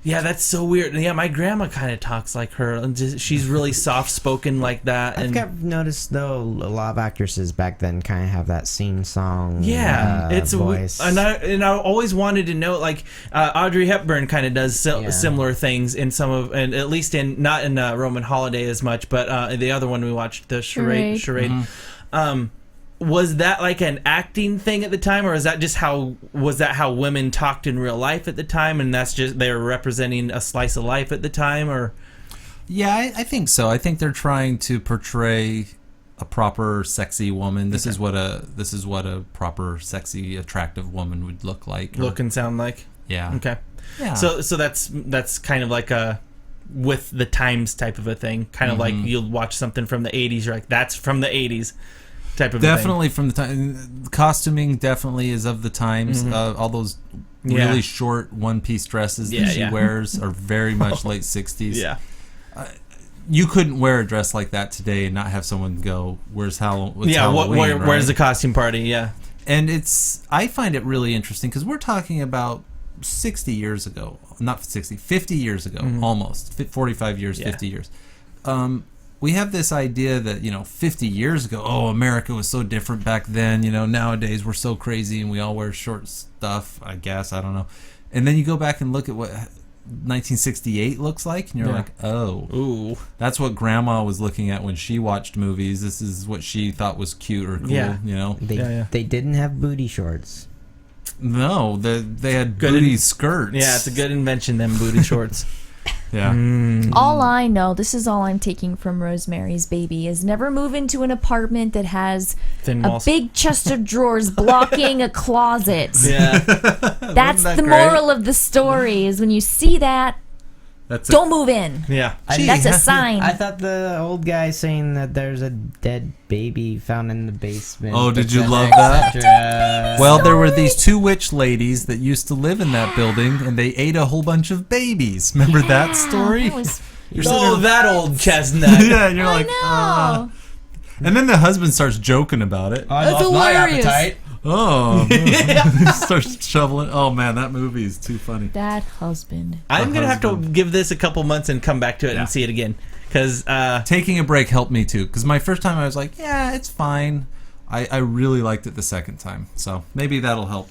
Yeah, that's so weird. Yeah, my grandma kind of talks like her. And she's really soft-spoken like that. I've noticed, though, a lot of actresses back then kind of have that sing-song it's voice. And I always wanted to know, like, Audrey Hepburn kind of does similar things in some of, and at least in, not in Roman Holiday as much, but the other one we watched, the Charade. Mm-hmm. Was that like an acting thing at the time, or is that just how women talked in real life at the time, and that's just they're representing a slice of life at the time, or? Yeah, I think so. I think they're trying to portray a proper sexy woman. This is what a proper sexy attractive woman would look like. Look and sound like. Yeah. Okay. Yeah. So that's kind of like a with the times type of a thing. Kind of like you'll watch something from the 80s, you're like, that's from the 80s. Type of definitely from the time. Costuming definitely is of the times. All those really short one-piece dresses that she wears are very much late 60s. Yeah. You couldn't wear a dress like that today and not have someone go, where's Halloween? Where's the costume party? Yeah. And I find it really interesting because we're talking about 60 years ago. Not 60, 50 years ago, almost. 45 years, 50 years. We have this idea that, 50 years ago, America was so different back then. Nowadays we're so crazy and we all wear short stuff, I guess. I don't know. And then you go back and look at what 1968 looks like, and you're like, ooh, that's what Grandma was looking at when she watched movies. This is what she thought was cute or cool, They didn't have booty shorts. No, they had booty skirts. Yeah, it's a good invention, them booty shorts. Yeah. All I know, this is all I'm taking from Rosemary's Baby, is never move into an apartment that has thin a walls. big chest of drawers blocking a closet. Yeah. That's the moral of the story, is when you see that, don't move in. Yeah. That's a sign. I thought the old guy saying that there's a dead baby found in the basement. Oh, did you love that? Well, there were these two witch ladies that used to live in that building, and they ate a whole bunch of babies. Remember that story? That old chestnut. Yeah, and you're like, and then the husband starts joking about it. I lost my appetite. Oh, starts shoveling. Oh man, that movie is too funny. That husband. I'm gonna have to give this a couple months and come back to it and see it again, because taking a break helped me too. Because my first time I was like, yeah, it's fine. I really liked it the second time, so maybe that'll help.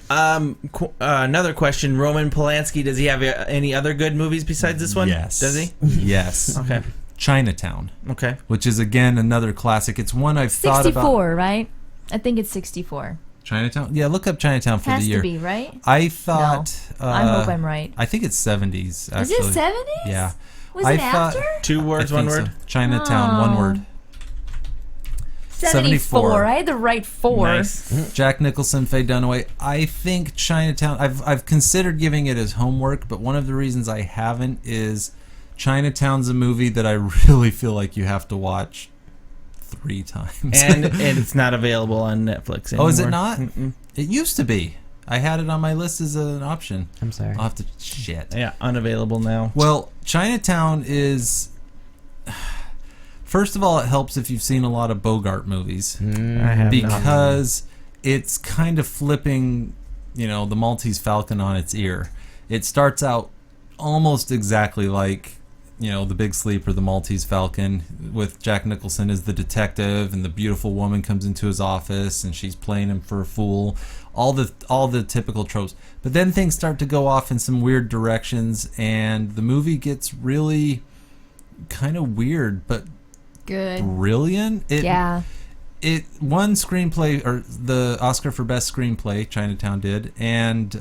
Another question: Roman Polanski, does he have any other good movies besides this one? Yes. Does he? Yes. Okay. Chinatown. Okay. Which is again another classic. It's one I've thought about. 64, right? I think it's 64. Chinatown? Yeah, look up Chinatown for Has the year. to be, right? I thought... No. I hope I'm right. I think it's 70s, actually. Is it 70s? Yeah. Was it after? 2 words, 1 word? So. Chinatown, 1 word. 74. I had the right 4. Nice. Jack Nicholson, Faye Dunaway. I think Chinatown... I've considered giving it as homework, but one of the reasons I haven't is Chinatown's a movie that I really feel like you have to watch 3 times. and it's not available on Netflix anymore. Oh, is it not? It used to be. I had it on my list as an option. I'm sorry. I'll have to... Shit. Yeah, unavailable now. Well, Chinatown is... First of all, it helps if you've seen a lot of Bogart movies. I have because it's kind of flipping, the Maltese Falcon on its ear. It starts out almost exactly like... The Big Sleep or the Maltese Falcon, with Jack Nicholson as the detective, and the beautiful woman comes into his office and she's playing him for a fool. All the typical tropes. But then things start to go off in some weird directions, and the movie gets really kind of weird, but good, brilliant. It won screenplay, or the Oscar for Best Screenplay. Chinatown did, and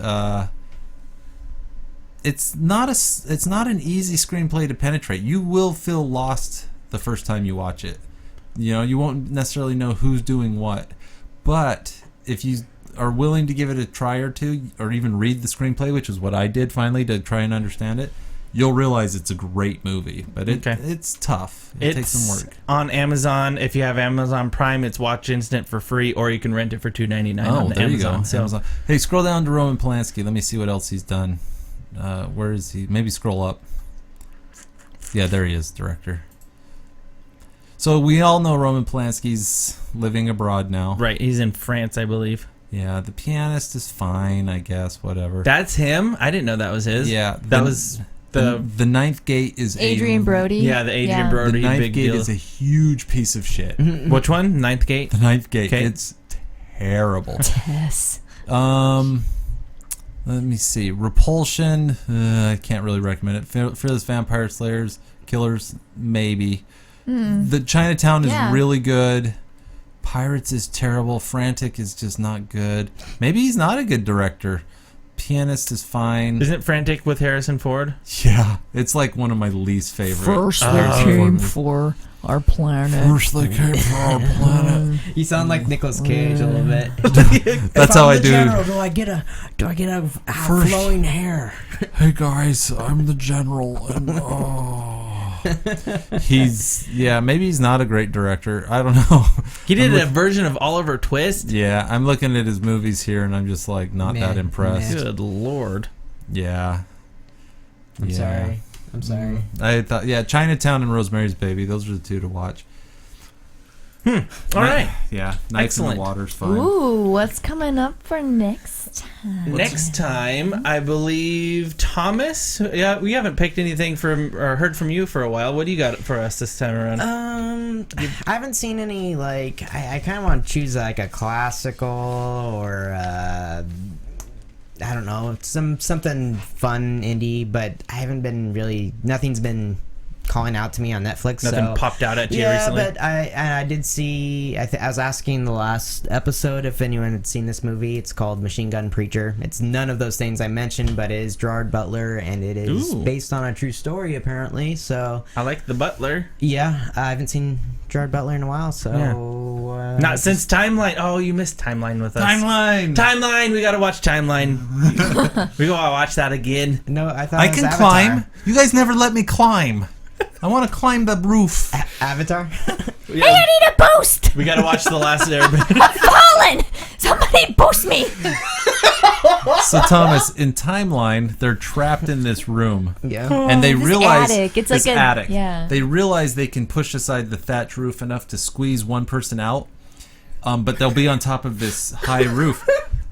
it's not an easy screenplay to penetrate. You will feel lost the first time you watch it. You won't necessarily know who's doing what. But if you are willing to give it a try or two, or even read the screenplay, which is what I did finally to try and understand it, you'll realize it's a great movie. But Okay. it's tough. It takes some work. on Amazon. If you have Amazon Prime, it's Watch Instant for free, or you can rent it for $2.99 on there Amazon. you go. So, Amazon. Hey, scroll down to Roman Polanski. Let me see what else he's done. Where is he? Maybe scroll up. Yeah, there he is, director. So we all know Roman Polanski's living abroad now. right, he's in France, I believe. Yeah, The Pianist is fine, I guess. Whatever. That's him. I didn't know that was his. Yeah, that was the the Ninth Gate is Adrian Brody. yeah the Adrian Brody The Ninth big Gate deal. is a huge piece of shit. Which one? Ninth Gate. The Ninth Gate. Okay. It's terrible. Yes. Let me see. Repulsion. I can't really recommend it. Fearless Vampire Slayers, Killers, maybe. The Chinatown is Yeah. really good. Pirates is terrible. Frantic is just not good. Maybe he's not a good director. Pianist is fine. Isn't it Frantic with Harrison Ford? Yeah, it's like one of my least favorite. First they came for our planet. First they came for our planet. You sound like Nicolas Cage a little bit. That's how I do. Do I get a First- flowing hair? Hey guys, I'm the general, and maybe he's not a great director. I don't know. He did a version of Oliver Twist. Yeah, I'm looking at his movies here, and I'm just like not that impressed. Good lord. Yeah, I'm sorry. I'm sorry. I thought, Chinatown and Rosemary's Baby. Those are the two to watch. All right. Yeah, Knives in Excellent. the Water's fine. Ooh, what's coming up for next time? Next time, I believe Thomas. Yeah, we haven't picked anything from or heard from you for a while. What do you got for us this time around? I haven't seen any, like, I kind of want to choose like a classical or I don't know, something fun indie, but I haven't been really, nothing's been calling out to me on Netflix. Nothing popped out at you recently. But I did see. I was asking the last episode if anyone had seen this movie. It's called Machine Gun Preacher. It's none of those things I mentioned, but it is Gerard Butler, and it is based on a true story apparently. So I like the Butler. yeah, I haven't seen Gerard Butler in a while. So Not since Timeline. Oh, you missed Timeline with us. Timeline. We gotta watch Timeline. We gotta watch that again. No, I thought I it was can Avatar. climb. You guys never let me climb. I want to climb the roof. Avatar. Hey, I need a boost! We gotta watch The Last Airbender. I'm falling! Somebody boost me! So Thomas, in Timeline, they're trapped in this room. Yeah. And they This realize attic. It's this like a- attic. yeah. They realize they can push aside the thatch roof enough to squeeze one person out, but they'll be on top of this high roof.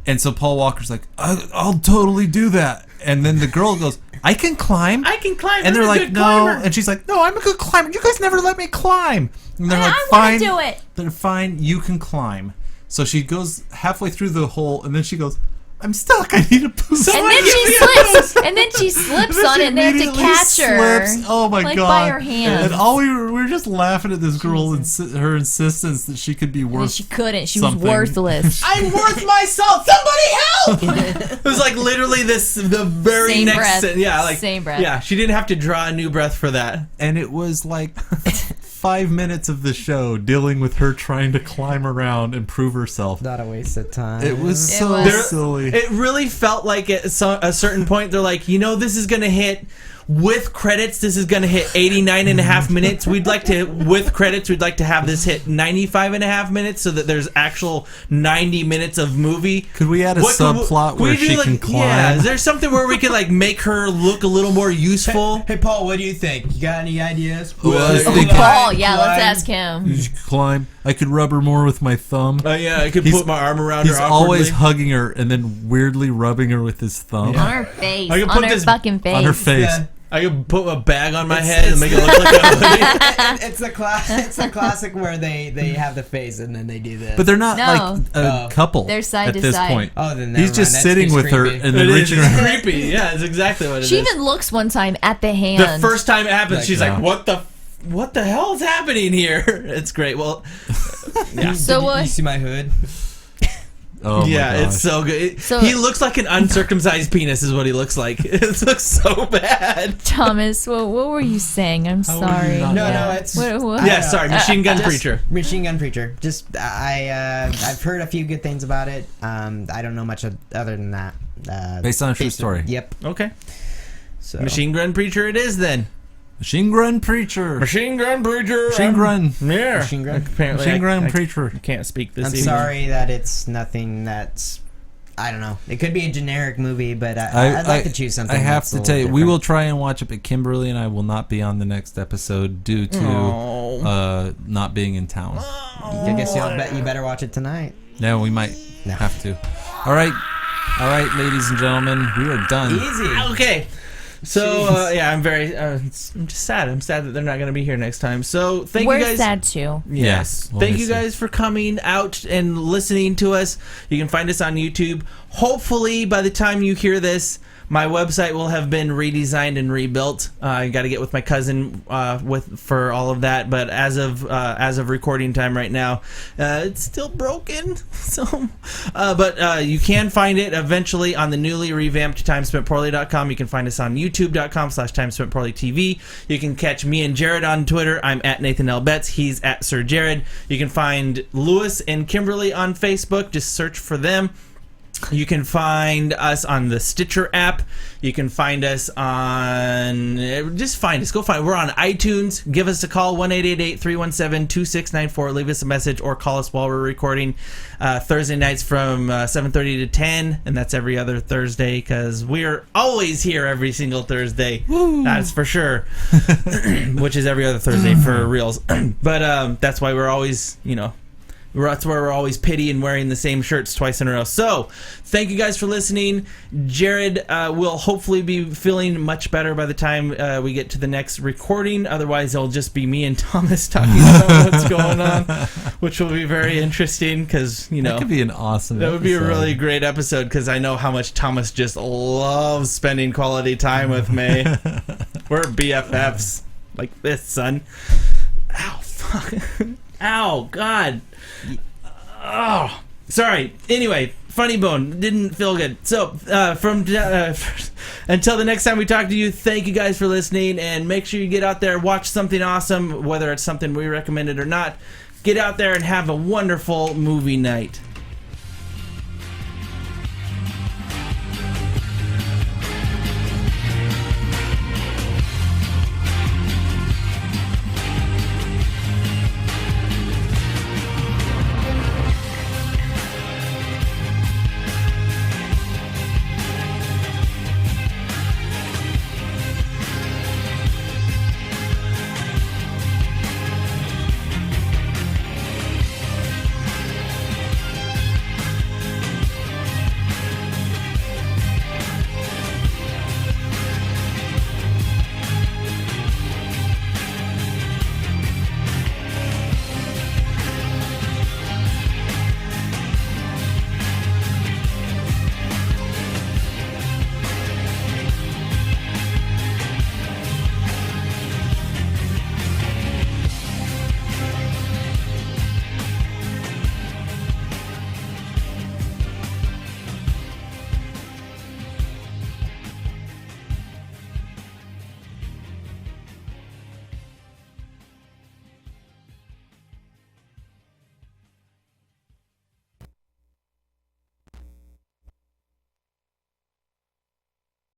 And so Paul Walker's like, I'll totally do that. And then the girl goes, I can climb. I can climb. And they're I'm a like, good no. climber. And she's like, no, I'm a good climber. You guys never let me climb. And they're like, I fine. want to do it! They're fine. You can climb. So she goes halfway through the hole, and then she goes, I'm stuck. I need a boost. And then she slips! And then she slips on it and they have to immediately catch her. slips. Oh my like god! by her hands. And all we were just laughing at this girl and her insistence that she could be And worth. she couldn't. She something. was worthless. I'm worth myself. Somebody help! It was like literally the very Same next breath. sen- Same breath. Yeah, she didn't have to draw a new breath for that. And it was like 5 minutes of the show dealing with her trying to climb around and prove herself. Not a waste of time. It was It so was- silly. It really felt like at a certain point they're like, this is gonna hit with credits. This is gonna hit 89 and a half minutes. We'd like to have this hit 95 and a half minutes so that there's actual 90 minutes of movie. Could we add a What could subplot could where we do, she like, can climb? Yeah, is there something where we could like make her look a little more useful? Hey Paul, what do you think? You got any ideas? Well, I was Oh, thinking- Paul, yeah, let's ask him. You should climb. I could rub her more with my thumb. Oh yeah, I could He's- put my arm around her He's awkwardly. always hugging her and then weirdly rubbing her with his thumb. On her face. I can On put her this fucking face. On her face. Yeah. I could put a bag on my head and make it look like a hoodie. It's the classic where they have the face and then they do this. But they're not No. like a Oh. couple They're side at to this side. point. Oh, then He's never just mind. sitting That's with her creepy. and then It is. reaching It's around. creepy. Yeah, it's exactly what it is. She even looks one time at the hand. The first time it happens, she's Yeah. like, what the hell is happening here? It's great. Well, yeah. So You what? see my hood? Oh Yeah, my gosh. it's so good. So- He looks like an uncircumcised penis is what he looks like. It looks so bad. Thomas, what were you saying? I'm How would you sorry. not No, Yeah. no, it's What? Yeah, sorry, Machine Gun Just Preacher. Machine Gun Preacher. Just I've heard a few good things about it. I don't know much other than that. Based on a true story. Yep. Okay. So. Machine Gun Preacher it is then. Machine Gun Preacher. Machine Gun Preacher. Machine Gun. Yeah. Machine Gun. Apparently, Machine Gun I Preacher. can't speak this I'm evening. sorry that it's nothing that's. I don't know. It could be a generic movie, but I'd like to choose something. I have that's to a tell you, little we different. will try and watch it, but Kimberly and I will not be on the next episode due to not being in town. I guess you better watch it tonight. No, we might No. have to. All right, ladies and gentlemen, we are done. Easy. Okay. So yeah, I'm very. I'm just sad. I'm sad that they're not going to be here next time. So thank We're you guys. sad too. Yes. Yeah, Thank you obviously. guys for coming out and listening to us. You can find us on YouTube. Hopefully, by the time you hear this, my website will have been redesigned and rebuilt. I got to get with my cousin for all of that. But as of recording time right now, it's still broken. So, but you can find it eventually on the newly revamped timespentpoorly.com. You can find us on youtube.com/timespentpoorlytv. You can catch me and Jared on Twitter. I'm at Nathan L. Betts. He's at Sir Jared. You can find Lewis and Kimberly on Facebook. Just search for them. You can find us on the Stitcher app. You can find us on... Just find us. Go find... We're on iTunes. Give us a call, 1-888-317-2694. Leave us a message or call us while we're recording. Thursday nights from 7:30 to 10, and that's every other Thursday because we're always here every single Thursday. Woo. That's for sure. Which is every other Thursday for reals. But that's why we're always, that's where we're always pity and wearing the same shirts twice in a row. So, thank you guys for listening. Jared will hopefully be feeling much better by the time we get to the next recording. Otherwise, it'll just be me and Thomas talking about what's going on, which will be very interesting because, that could be an awesome that would be a episode. really great episode because I know how much Thomas just loves spending quality time with me. We're BFFs like this, son. Ow, fuck. Ow, God. Oh, sorry. Anyway, funny bone. Didn't feel good. So, until the next time we talk to you, thank you guys for listening, and make sure you get out there, watch something awesome, whether it's something we recommended or not. Get out there and have a wonderful movie night.